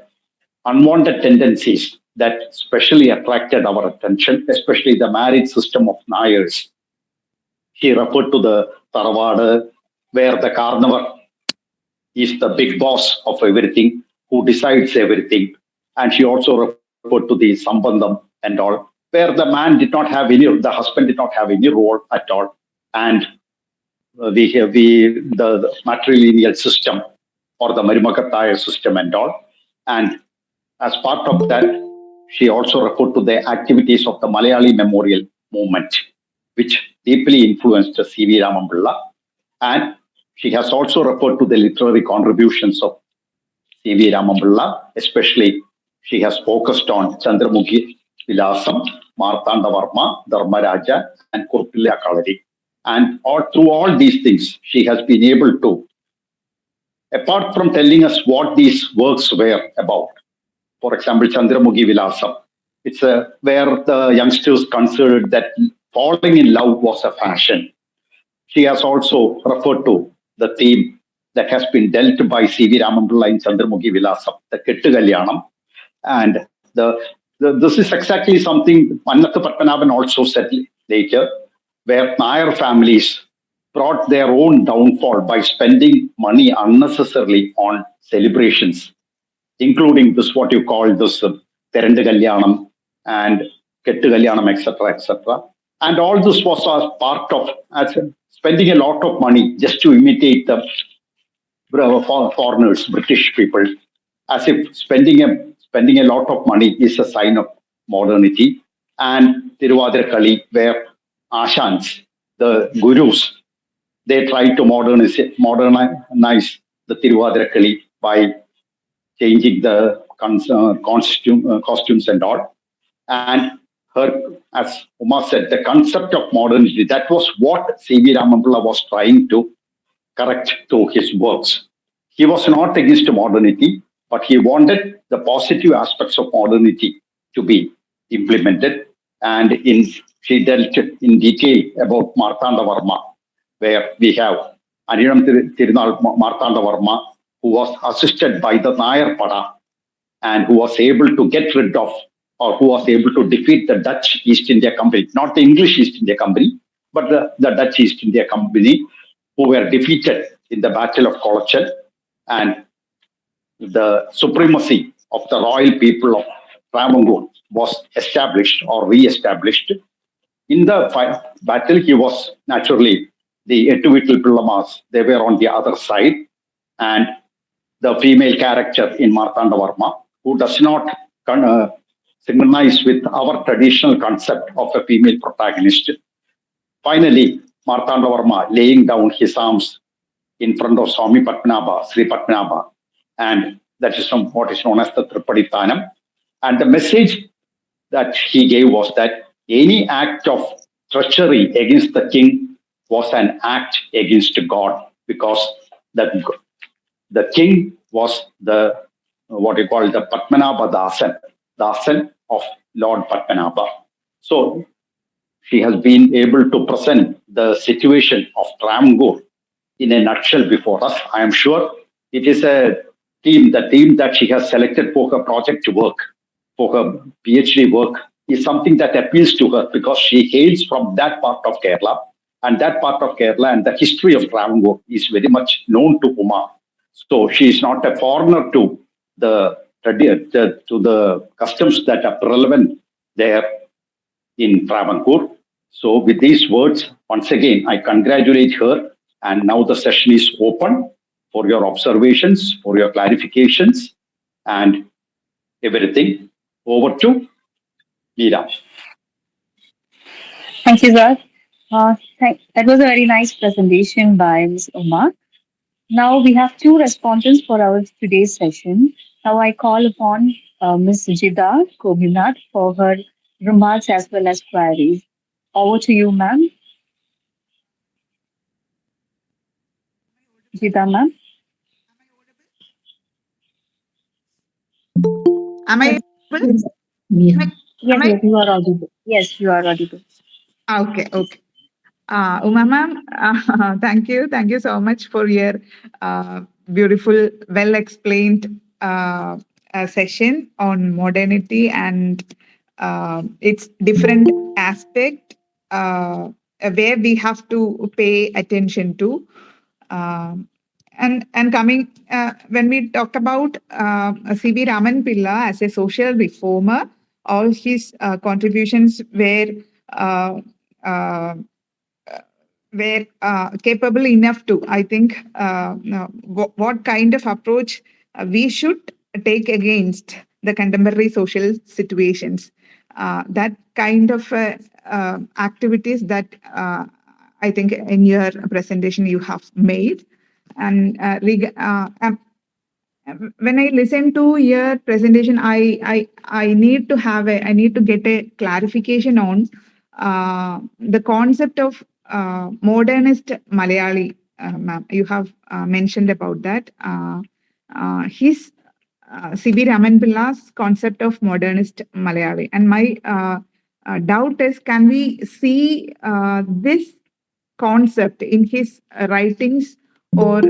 [SPEAKER 3] unwanted tendencies that specially attracted our attention, especially the marriage system of Nayars. He referred to the Taravada, where the Karnavar is the big boss of everything, who decides everything. And she also referred to the Sambandam and all, where the husband did not have any role at all. And we have the matrilineal system or the Marimakataya system and all. And as part of that, she also referred to the activities of the Malayali Memorial Movement, which deeply influenced C.V. Ramamurla. And she has also referred to the literary contributions of C.V. Ramamurla, especially she has focused on Chandramukhi Vilasam, Martanda Varma, Dharmaraja, and Kurpilla Kalari. And through all these things, she has been able to, apart from telling us what these works were about, for example, Chandramukhi Vilasam, it's where the youngsters considered that falling in love was a fashion. She has also referred to the theme that has been dealt by C.V. Ramamurla in Chandramukhi Vilasam, the Kettu Kalyanam. And this is exactly something Mannathu Padmanabhan also said later, where Nair families brought their own downfall by spending money unnecessarily on celebrations, including this what you call this Perendu Kalyanam and Kettu Kalyanam, etc., etc. And all this was a part of as spending a lot of money just to imitate the foreigners, British people, as if spending a lot of money is a sign of modernity. And Tiruvadirakali, where Ashans, the gurus, they tried to modernize the Tiruvadirakali by changing the costumes and all. And as Uma said, the concept of modernity, that was what C.V. Ramapilla was trying to correct to his works. He was not against modernity, but he wanted the positive aspects of modernity to be implemented. And she dealt in detail about Martanda Varma, where we have Aniram Tirunal Martanda Varma, who was assisted by the Nayar Pada and who was able to get rid of or who was able to defeat the Dutch East India Company, not the English East India Company, but the Dutch East India Company, who were defeated in the Battle of Colochal, and the supremacy of the royal people of Travancore was established or re-established. In the battle, he was naturally the Etuvital Pillamas, they were on the other side, and the female character in Martanda Varma, who does not synchronize with our traditional concept of a female protagonist. Finally, Martanda Varma laying down his arms in front of Swami Padmanabha, Sri Padmanabha, and that is what is known as the Tripaditanam. And the message that he gave was that any act of treachery against the king was an act against God, because that the king was the what you call the Padmanabha Dasan of Lord Padmanabha. So she has been able to present the situation of Travancore in a nutshell before us. I am sure it is the team that she has selected for her project work, for her PhD work, is something that appeals to her because she hails from that part of Kerala. And that part of Kerala and the history of Travancore is very much known to Uma. So she is not a foreigner to the customs that are relevant there in Travancore. So, with these words, once again, I congratulate her. And now the session is open for your observations, for your clarifications, and everything. Over to Meera.
[SPEAKER 1] Thank you, sir. That was a very nice presentation by Ms. Uma. Now we have two respondents for our today's session. Now I call upon Ms. Jida Kobinath for her remarks as well as queries. Over to you, ma'am. Jida, ma'am.
[SPEAKER 5] Am I audible?
[SPEAKER 2] Yes. Yeah.
[SPEAKER 5] Am
[SPEAKER 1] Yes,
[SPEAKER 5] I?
[SPEAKER 1] yes, you are audible. Yes, you are audible.
[SPEAKER 5] Okay, okay. Uma ma'am, thank you. Thank you so much for your beautiful, well explained session on modernity and its different aspect where we have to pay attention to. Um and coming when we talk about C.V. Raman Pilla as a social reformer, all his contributions uh, uh, were capable enough to, I think, what kind of approach we should take against the contemporary social situations. That kind of activities that I think in your presentation you have made. And when I listen to your presentation, I need to get a clarification on the concept of modernist Malayali. Ma'am, you have mentioned about that. His C.B. Raman Pilla's concept of modernist Malayali, and my doubt is, can we see this concept in his writings, or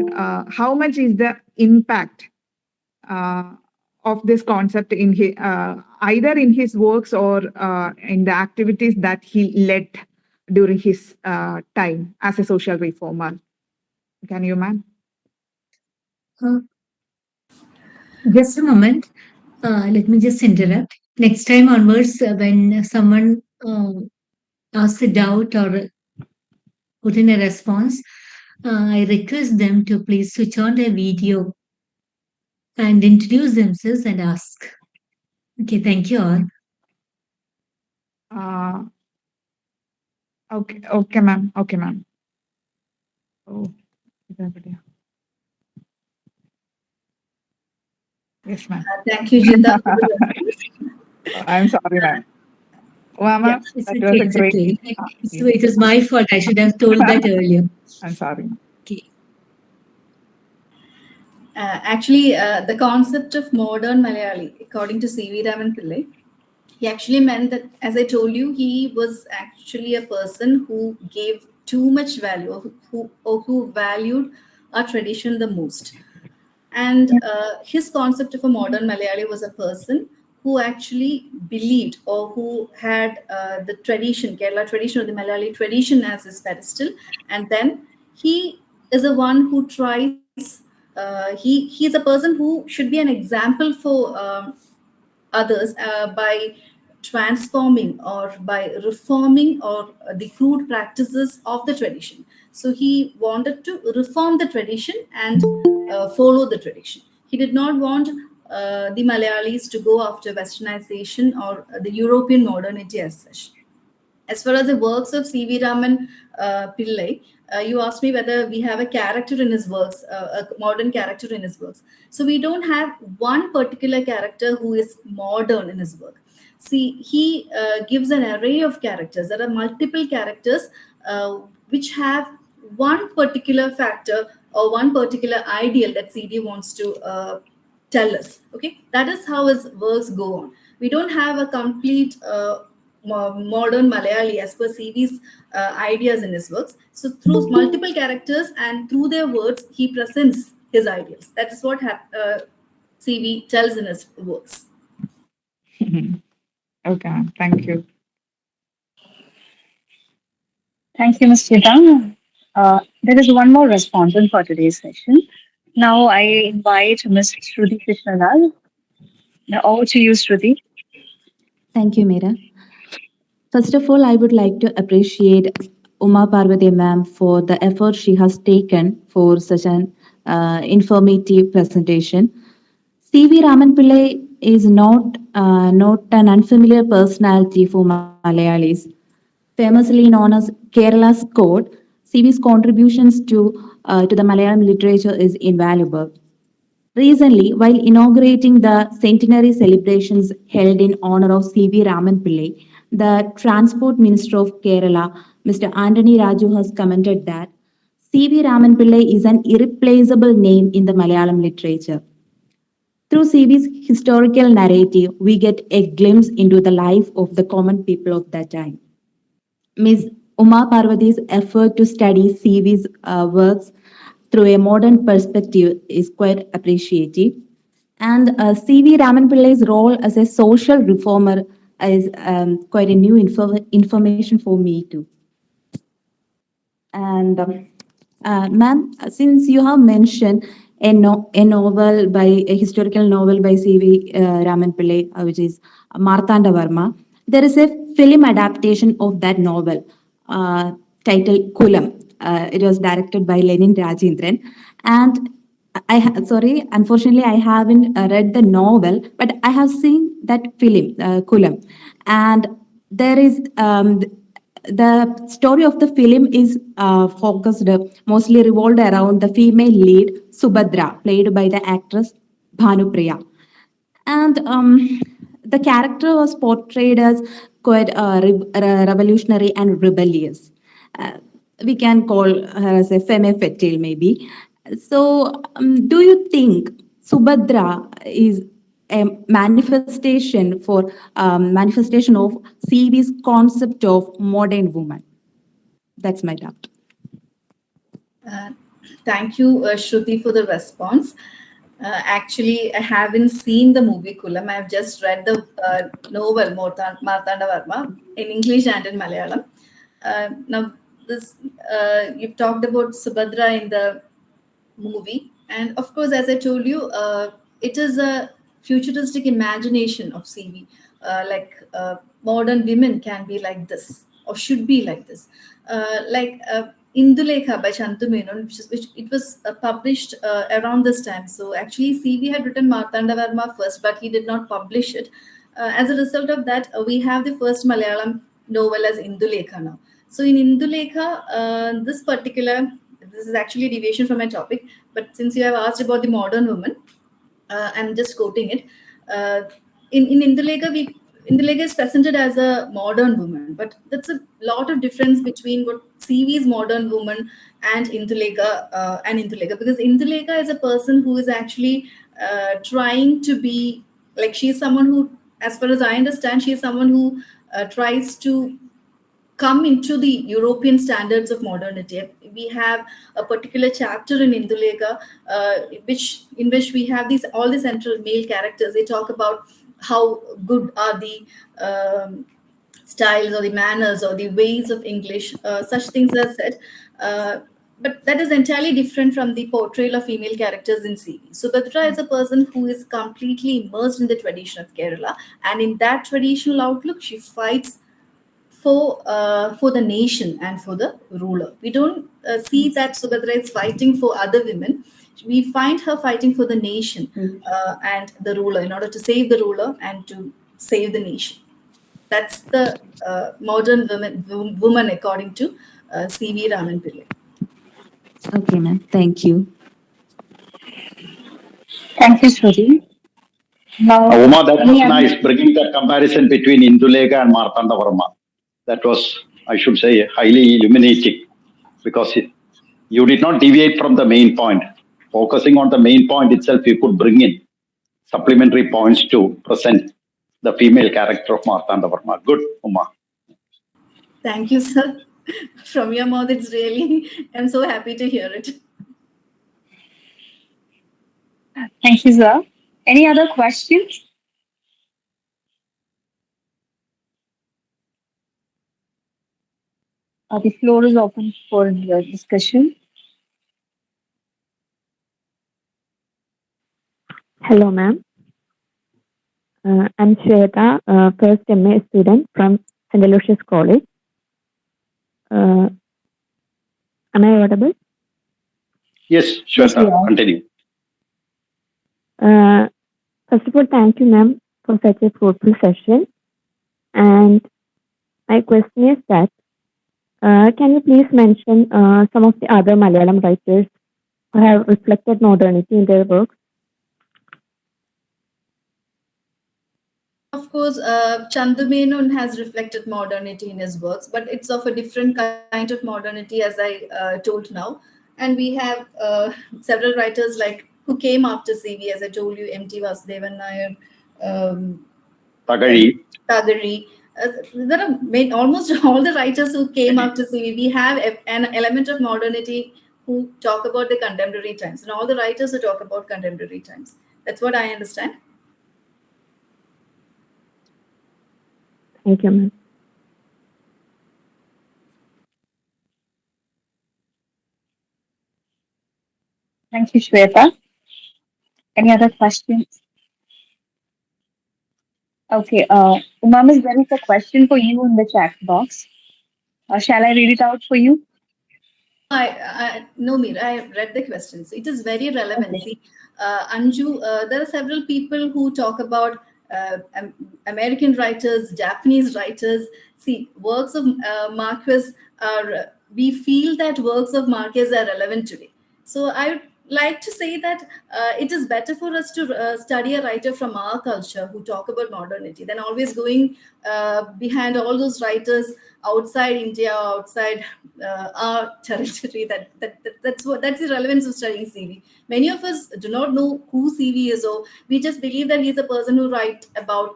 [SPEAKER 5] how much is the impact uh, of this concept in his, either in his works or in the activities that he led during his time as a social reformer? Can you, ma'am?
[SPEAKER 2] Uh, just a moment. Let me just interrupt. Next time onwards, when someone ask a doubt or put in a response, I request them to please switch on their video and introduce themselves and ask. Okay, thank you all.
[SPEAKER 5] Uh, okay, okay, ma'am. Okay, ma'am. Oh, everybody. Yes, ma'am.
[SPEAKER 4] Thank you, Jita, for the response.
[SPEAKER 5] I'm sorry, ma'am.
[SPEAKER 4] Yeah.
[SPEAKER 5] Mama,
[SPEAKER 2] It's
[SPEAKER 5] that
[SPEAKER 2] okay,
[SPEAKER 5] was a
[SPEAKER 2] it's
[SPEAKER 5] great.
[SPEAKER 2] okay.
[SPEAKER 5] Yes.
[SPEAKER 2] It was my fault. I should have told that earlier.
[SPEAKER 5] I'm sorry.
[SPEAKER 2] Okay.
[SPEAKER 4] The concept of modern Malayali, according to C.V. Raman Pillai, he actually meant that, as I told you, he was actually a person who gave too much value, or who valued our tradition the most. And his concept of a modern Malayali was a person who actually believed, or who had the tradition, Kerala tradition or the Malayali tradition as his pedestal. And then he is the one who tries, he's a person who should be an example for others by transforming or by reforming or the crude practices of the tradition. So he wanted to reform the tradition and follow the tradition. He did not want the Malayalis to go after westernization or the European modernity as such. As far as the works of C.V. Raman Pillai, you asked me whether we have a character in his works, a modern character in his works. So we don't have one particular character who is modern in his work. See, he gives an array of characters. There are multiple characters which have one particular factor or one particular ideal that CD wants to tell us. Okay, that is how his works go on. We don't have a complete modern Malayali as per CV's ideas in his works. So through multiple characters and through their words, he presents his ideals. That is what CV tells in his works.
[SPEAKER 5] Okay, ma'am. Thank you.
[SPEAKER 1] Thank you, Ms. Chitang. There is one more respondent for today's session. Now I invite Ms. Shruti Krishnalal. Now over to you, Shruti.
[SPEAKER 6] Thank you, Meera. First of all, I would like to appreciate Uma Parvati ma'am for the effort she has taken for such an informative presentation. C.V. Raman Pillai is not an unfamiliar personality for Malayalis. Famously known as Kerala's Code, C.V.'s contributions to the Malayalam literature is invaluable. Recently, while inaugurating the centenary celebrations held in honor of C.V. Raman Pillai, the Transport Minister of Kerala, Mr. Anthony Raju, has commented that C.V. Raman Pillai is an irreplaceable name in the Malayalam literature. Through CV's historical narrative, we get a glimpse into the life of the common people of that time. Ms. Uma Parvati's effort to study CV's works through a modern perspective is quite appreciative. And C.V. Raman Pillai's role as a social reformer is quite a new information for me too. And ma'am, since you have mentioned a novel by a historical novel by C.V. Raman Pillai, which is Martanda Varma, there is a film adaptation of that novel titled Kulam. It was directed by Lenin Rajendran, and sorry, unfortunately, I haven't read the novel, but I have seen that film, Kulam, and there is the story of the film is focused mostly revolved around the female lead Subhadra, played by the actress Bhanupriya. And the character was portrayed as quite revolutionary and rebellious. Uh, we can call her as a femme fatale, maybe. So, do you think Subhadra is a manifestation of CV's concept of modern woman? That's my doubt.
[SPEAKER 4] Uh, Thank you, Shruti, for the response. Actually, I haven't seen the movie Kulam. I've just read the novel Martanda Varma in English and in Malayalam. Now, this you've talked about Subhadra in the movie, and of course, as I told you, it is a futuristic imagination of CV. Modern women can be like this, or should be like this. Indulekha by Shantu Menon, which it was published around this time. So actually, CV had written Martanda Verma first, but he did not publish it. As a result of that, we have the first Malayalam novel as Indulekha now. So in Indulekha, this is actually a deviation from my topic, but since you have asked about the modern woman, I'm just quoting it. Uh, in Indulekha is presented as a modern woman, but that's a lot of difference between what CV's modern woman and Indulekha, because Indulekha is a person who is actually trying to be like, she's someone who, as far as I understand, she's someone who tries to come into the European standards of modernity. We have a particular chapter in Indulekha, in which we have these all the central male characters. They talk about how good are the styles or the manners or the ways of English. Such things are said. But that is entirely different from the portrayal of female characters in CV. Subhadra is a person who is completely immersed in the tradition of Kerala, and in that traditional outlook, she fights for the nation and for the ruler. We don't see that Subhadra is fighting for other women. We find her fighting for the nation and the ruler, in order to save the ruler and to save the nation. That's the modern woman according to C.V. Raman Pillai.
[SPEAKER 6] Okay, ma'am. Thank you.
[SPEAKER 1] Thank you, Shruti. Now,
[SPEAKER 3] Uma, that was
[SPEAKER 1] any other-
[SPEAKER 3] nice, bringing that comparison between Indulekha and Martanda Varma. That was, I should say, highly illuminating, because you did not deviate from the main point. Focusing on the main point itself, you could bring in supplementary points to present the female character of Martanda Varma. Good, Uma.
[SPEAKER 4] Thank you, sir. From your mouth, it's really, I'm so happy to hear it.
[SPEAKER 1] Thank you, sir. Any other questions? The floor is open for the discussion.
[SPEAKER 7] Hello, ma'am. I'm Shweta, first MA student from St. Aloysius College. Am I audible?
[SPEAKER 3] Yes,
[SPEAKER 1] Yes, we
[SPEAKER 3] Shweta,
[SPEAKER 1] are.
[SPEAKER 3] continue.
[SPEAKER 7] First of all, thank you, ma'am, for such a fruitful session. And my question is that, can you please mention some of the other Malayalam writers who have reflected modernity in their works?
[SPEAKER 4] Of course, Chandu Menon has reflected modernity in his works, but it's of a different kind of modernity, as I told now. And we have several writers like who came after CV, as I told you, M.T. Vasudevan Nair, um,
[SPEAKER 3] Tagari.
[SPEAKER 4] Tagari. There are almost all the writers who came after CV. We have an element of modernity who talk about the contemporary times, and all the writers who talk about contemporary times. That's what I understand.
[SPEAKER 7] Thank you, ma'am.
[SPEAKER 1] Thank you, Shweta. Any other questions? Okay, Umamis, there is a question for you in the chat box. Shall I read it out for you?
[SPEAKER 4] No, Meera, I have read the questions. It is very relevant.
[SPEAKER 1] Okay.
[SPEAKER 4] See, Anju, there are several people who talk about American writers, Japanese writers. See, works of Marquez we feel that works of Marquez are relevant today. So I would like to say that it is better for us to study a writer from our culture who talk about modernity than always going behind all those writers outside India, outside our territory. That's the relevance of studying CV. Many of us do not know who CV is, or we just believe that he's a person who writes about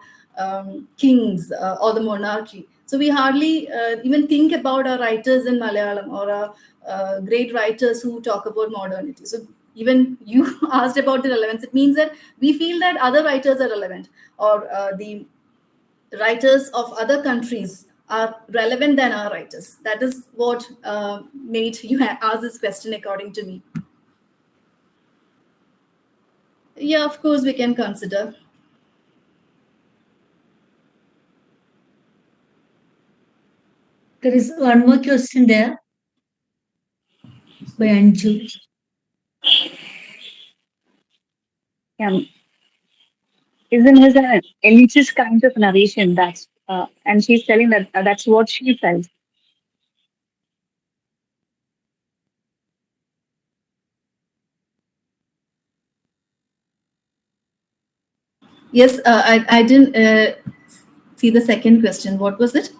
[SPEAKER 4] kings or the monarchy. So we hardly even think about our writers in Malayalam or our great writers who talk about modernity. So even you asked about the relevance, it means that we feel that other writers are relevant, or the writers of other countries are relevant than our writers. That is what made you ask this question, according to me. Yeah, of course, we can consider.
[SPEAKER 2] There is one more question there by Anju.
[SPEAKER 1] Yeah, isn't his an elitist kind of narration? And she's telling that that's what she felt.
[SPEAKER 4] Yes, I didn't see the second question. What was it?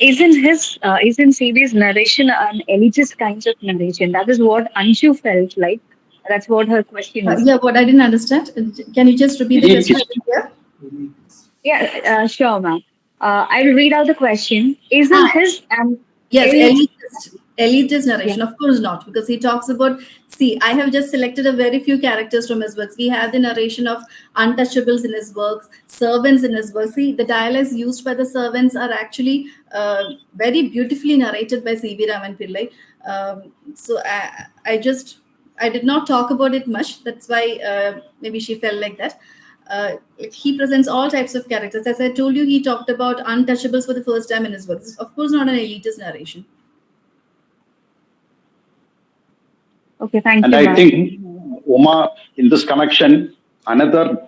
[SPEAKER 1] Isn't CB's narration an elitist kind of narration? That is what Anshu felt like. That's what her question is.
[SPEAKER 4] Yeah, what I didn't understand. Can you just repeat the question? I
[SPEAKER 3] Elitist.
[SPEAKER 4] didn't hear.
[SPEAKER 1] Yeah, sure, ma'am. I'll read out the question.
[SPEAKER 4] Ah,
[SPEAKER 1] Isn't his an
[SPEAKER 4] yes,
[SPEAKER 1] elite?
[SPEAKER 4] elitist
[SPEAKER 1] Yeah.
[SPEAKER 4] narration. Of course not, because he talks about. See, I have just selected a very few characters from his works. We have the narration of untouchables in his works, servants in his works. See, the dialects used by the servants are actually very beautifully narrated by C.V. Raman Pillai. I did not talk about it much. That's why maybe she felt like that. He presents all types of characters. As I told you, he talked about untouchables for the first time in his works. It's of course not an elitist narration.
[SPEAKER 1] Okay, thank
[SPEAKER 3] And
[SPEAKER 1] you,
[SPEAKER 3] I
[SPEAKER 1] ma'am.
[SPEAKER 3] think, Uma, in this connection, another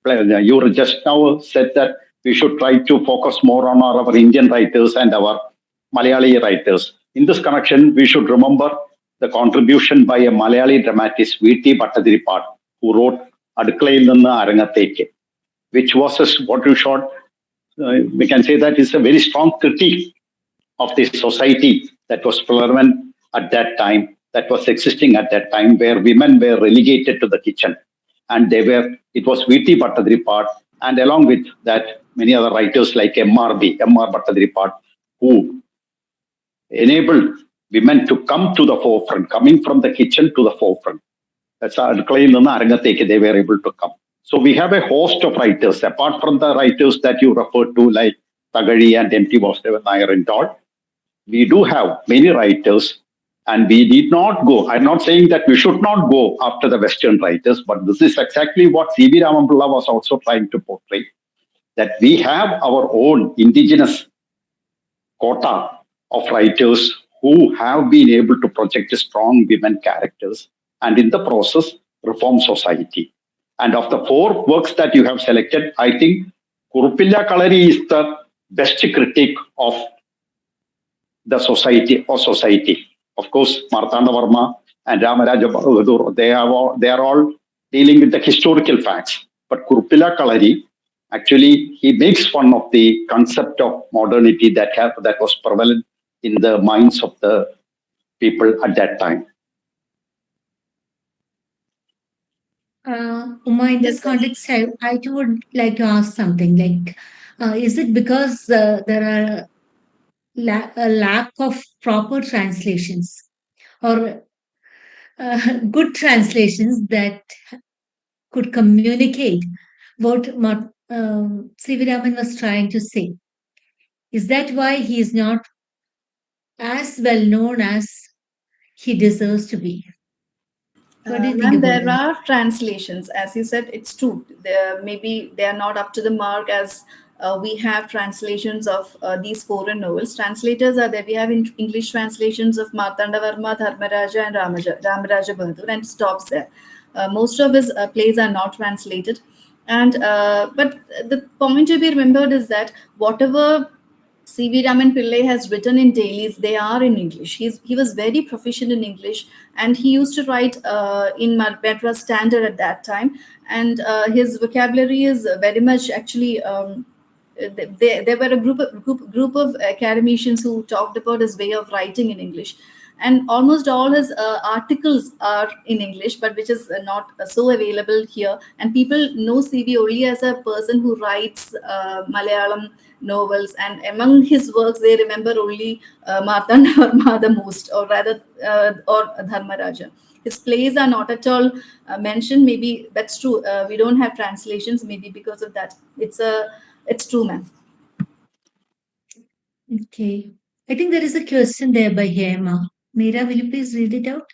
[SPEAKER 3] you just now said that we should try to focus more on our Indian writers and our Malayali writers. In this connection, we should remember the contribution by a Malayali dramatist, V.T. Bhattadiripat, who wrote Aduklayil Ninnu Arangathekku, which was what you shot. We can say that is a very strong critique of the society that was prevalent at that time, that was existing at that time, where women were relegated to the kitchen. And it was V.T. Bhattadiripat, and along with that, many other writers like M.R. Bhattadiripat, who enabled women to come to the forefront, coming from the kitchen to the forefront. That's they were able to come. So we have a host of writers, apart from the writers that you referred to, like Tagadi and M.T. Vasudevan Nair and all. We do have many writers, and we need not go. I'm not saying that we should not go after the Western writers, but this is exactly what C.V. Ramampulla was also trying to portray, that we have our own indigenous quota of writers who have been able to project strong women characters and in the process reform society. And of the four works that you have selected, I think Kurupilla Kalari is the best critique of the society or society. Of course, Martanda Varma and Ramaraja Bahadur, they are all dealing with the historical facts. But Kurupilla Kalari, actually, he makes fun of the concept of modernity that was prevalent in the minds of the people at that time.
[SPEAKER 2] Uma, in
[SPEAKER 4] Yes,
[SPEAKER 2] this context, I too would like to ask something like, is it because there are a lack of proper translations or good translations that could communicate what C.V. Raman was trying to say? Is that why he is not as well known as he deserves to be? What do you think
[SPEAKER 4] ma'am,
[SPEAKER 2] about
[SPEAKER 4] there
[SPEAKER 2] that?
[SPEAKER 4] are translations. As you said, it's true. Maybe they are not up to the mark as we have translations of these foreign novels. Translators are there. We have English translations of Martanda Varma, Dharmaraja, and Ramaraja Bahadur, and stops there. Most of his plays are not translated. But the point to be remembered is that whatever C.V. Raman Pillai has written in dailies, they are in English. He was very proficient in English, and he used to write in Madras standard at that time. And his vocabulary is very much actually. There were a group of academicians who talked about his way of writing in English, and almost all his articles are in English, but which is not so available here. And people know CV only as a person who writes Malayalam novels, and among his works, they remember only Martanda Varma the most, or rather, or Dharmaraja. His plays are not at all mentioned. Maybe that's true. We don't have translations. Maybe because of that. It's true, ma'am.
[SPEAKER 2] Okay. I think there is a question there by Hema. Meera, will you please read it out?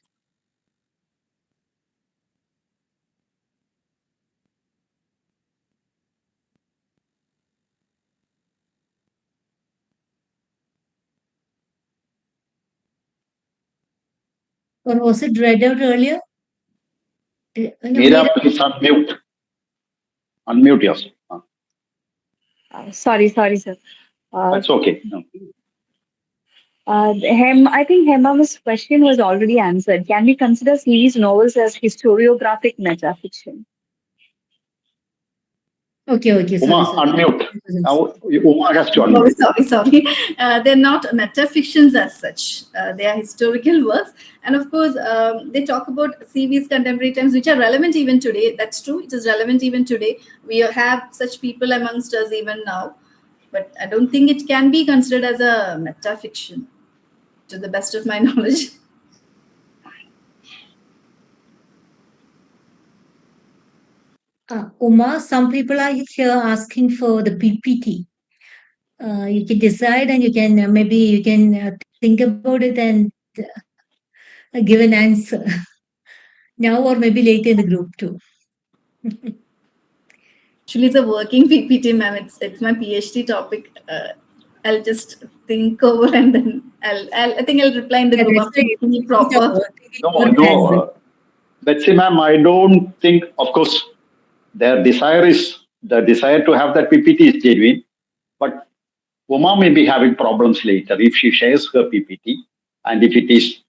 [SPEAKER 2] Or was it read out earlier? No,
[SPEAKER 3] Meera,
[SPEAKER 2] Mira.
[SPEAKER 3] please unmute. Unmute yourself.
[SPEAKER 1] Sorry, sir. Uh,
[SPEAKER 3] That's okay. No.
[SPEAKER 1] I think Hema's question was already answered. Can we consider series novels as historiographic metafiction?
[SPEAKER 2] Okay,
[SPEAKER 3] Uma,
[SPEAKER 2] sorry.
[SPEAKER 3] unmute.
[SPEAKER 2] That was
[SPEAKER 3] Now,
[SPEAKER 2] answered.
[SPEAKER 3] Uma has to
[SPEAKER 4] Sorry,
[SPEAKER 3] unmute.
[SPEAKER 4] sorry, sorry. They're not metafictions as such. They are historical works. And of course, they talk about CV's contemporary times, which are relevant even today. That's true. It is relevant even today. We have such people amongst us even now. But I don't think it can be considered as a metafiction, to the best of my knowledge.
[SPEAKER 2] Uma, some people are here asking for the PPT. You can decide and you can maybe you can think about it and give an answer now or maybe later in the group too.
[SPEAKER 4] Actually, it's a working PPT, ma'am. It's my PhD topic. I'll just think over and then I think I'll reply in the
[SPEAKER 2] Yeah,
[SPEAKER 4] group
[SPEAKER 2] that's
[SPEAKER 4] after
[SPEAKER 2] why
[SPEAKER 4] being
[SPEAKER 2] we need
[SPEAKER 4] proper.
[SPEAKER 3] No,
[SPEAKER 2] our
[SPEAKER 3] no.
[SPEAKER 2] hands.
[SPEAKER 3] Betsy, ma'am, I don't think, of course, the desire to have that PPT is genuine, but Uma may be having problems later if she shares her PPT and if it is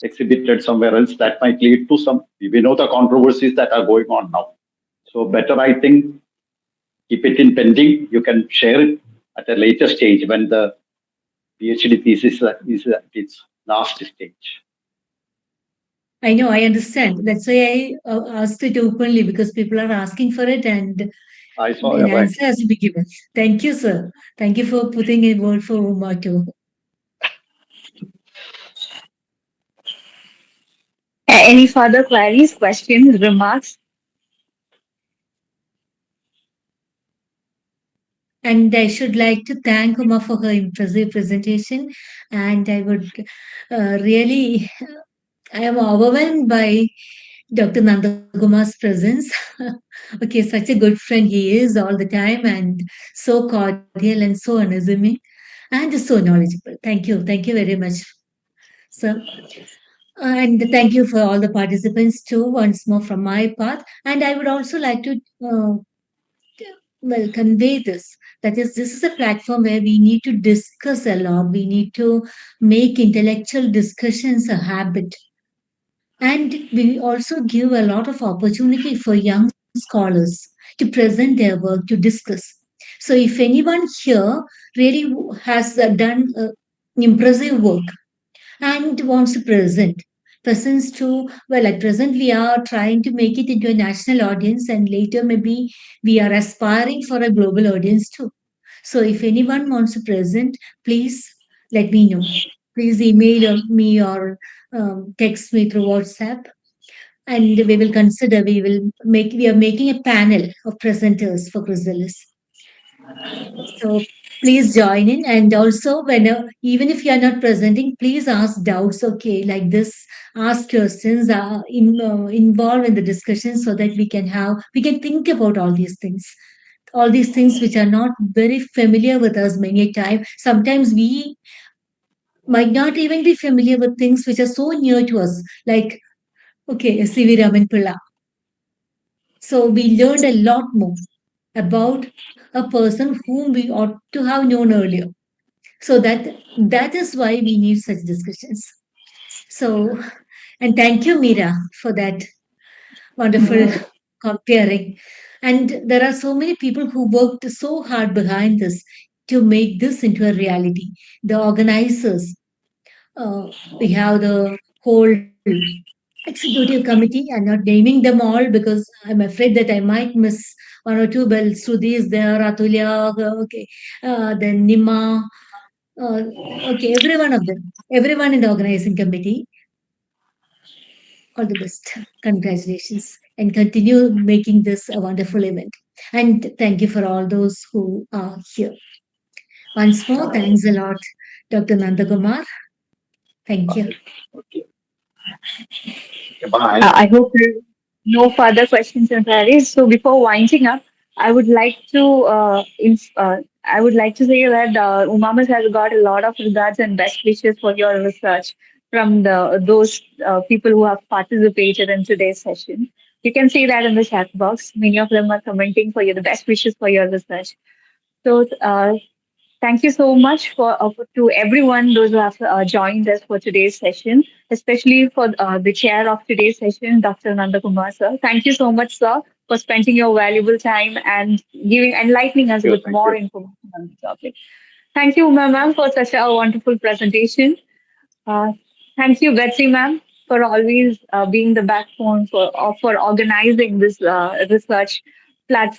[SPEAKER 3] exhibited somewhere else, that might lead to some. We know the controversies that are going on now. So, better, I think, keep it in pending. You can share it at a later stage when the PhD thesis is at its last stage.
[SPEAKER 2] I know, I understand. That's why I asked it openly because people are asking for it and
[SPEAKER 3] I saw
[SPEAKER 2] an
[SPEAKER 3] it, right.
[SPEAKER 2] answer has to be given. Thank you, sir. Thank you for putting a word for Uma too.
[SPEAKER 1] Any further queries, questions, remarks?
[SPEAKER 2] And I should like to thank Uma for her impressive presentation. And I would really, I am overwhelmed by Dr. Nandakumar's presence. Okay, such a good friend he is all the time and so cordial and so unassuming and so knowledgeable. Thank you very much, sir. And thank you for all the participants too, once more from my part. And I would also like to convey this, that is, this is a platform where we need to discuss a lot, we need to make intellectual discussions a habit, and we also give a lot of opportunity for young scholars to present their work, to discuss. So if anyone here really has done impressive work and wants to presents to, well, at present we are trying to make it into a national audience, and later maybe we are aspiring for a global audience too. So if anyone wants to present, please let me know. Please email me or text me through WhatsApp, and we are making a panel of presenters for Chrysalis. So please join in, and also whenever, even if you are not presenting, please ask doubts. Okay, like this, ask questions, involve in the discussion so that we can think about all these things which are not very familiar with us many a time. Sometimes we might not even be familiar with things which are so near to us, like okay, C.V. Raman. So we learned a lot more about a person whom we ought to have known earlier. So that is why we need such discussions. So, and thank you, Meera, for that wonderful comparing. And there are so many people who worked so hard behind this to make this into a reality. The organizers, we have the whole executive committee. I'm not naming them all because I'm afraid that I might miss one or two bells. Sudhi is there, Atulya, okay, then Nima, uh, okay, every one of them, everyone in the organizing committee, all the best. Congratulations. And continue making this a wonderful event. And thank you for all those who are here. Once more, thanks a lot, Dr. Nandakumar. Thank you.
[SPEAKER 3] Okay. Bye.
[SPEAKER 1] I hope there are no further questions and queries. So before winding up, I would like to I would like to say that Umamas has got a lot of regards and best wishes for your research. from the those people who have participated in today's session. You can see that in the chat box. Many of them are commenting for you the best wishes for your research. So thank you so much to everyone those who have joined us for today's session, especially for the chair of today's session, Dr. Nandakumar sir. Thank you so much, sir, for spending your valuable time and giving enlightening us with
[SPEAKER 3] Thank
[SPEAKER 1] more
[SPEAKER 3] you.
[SPEAKER 1] information on the topic. Thank you, ma'am, for such a wonderful presentation. Uh, Thank you, Betsy, ma'am, for always being the backbone for organizing this research platform.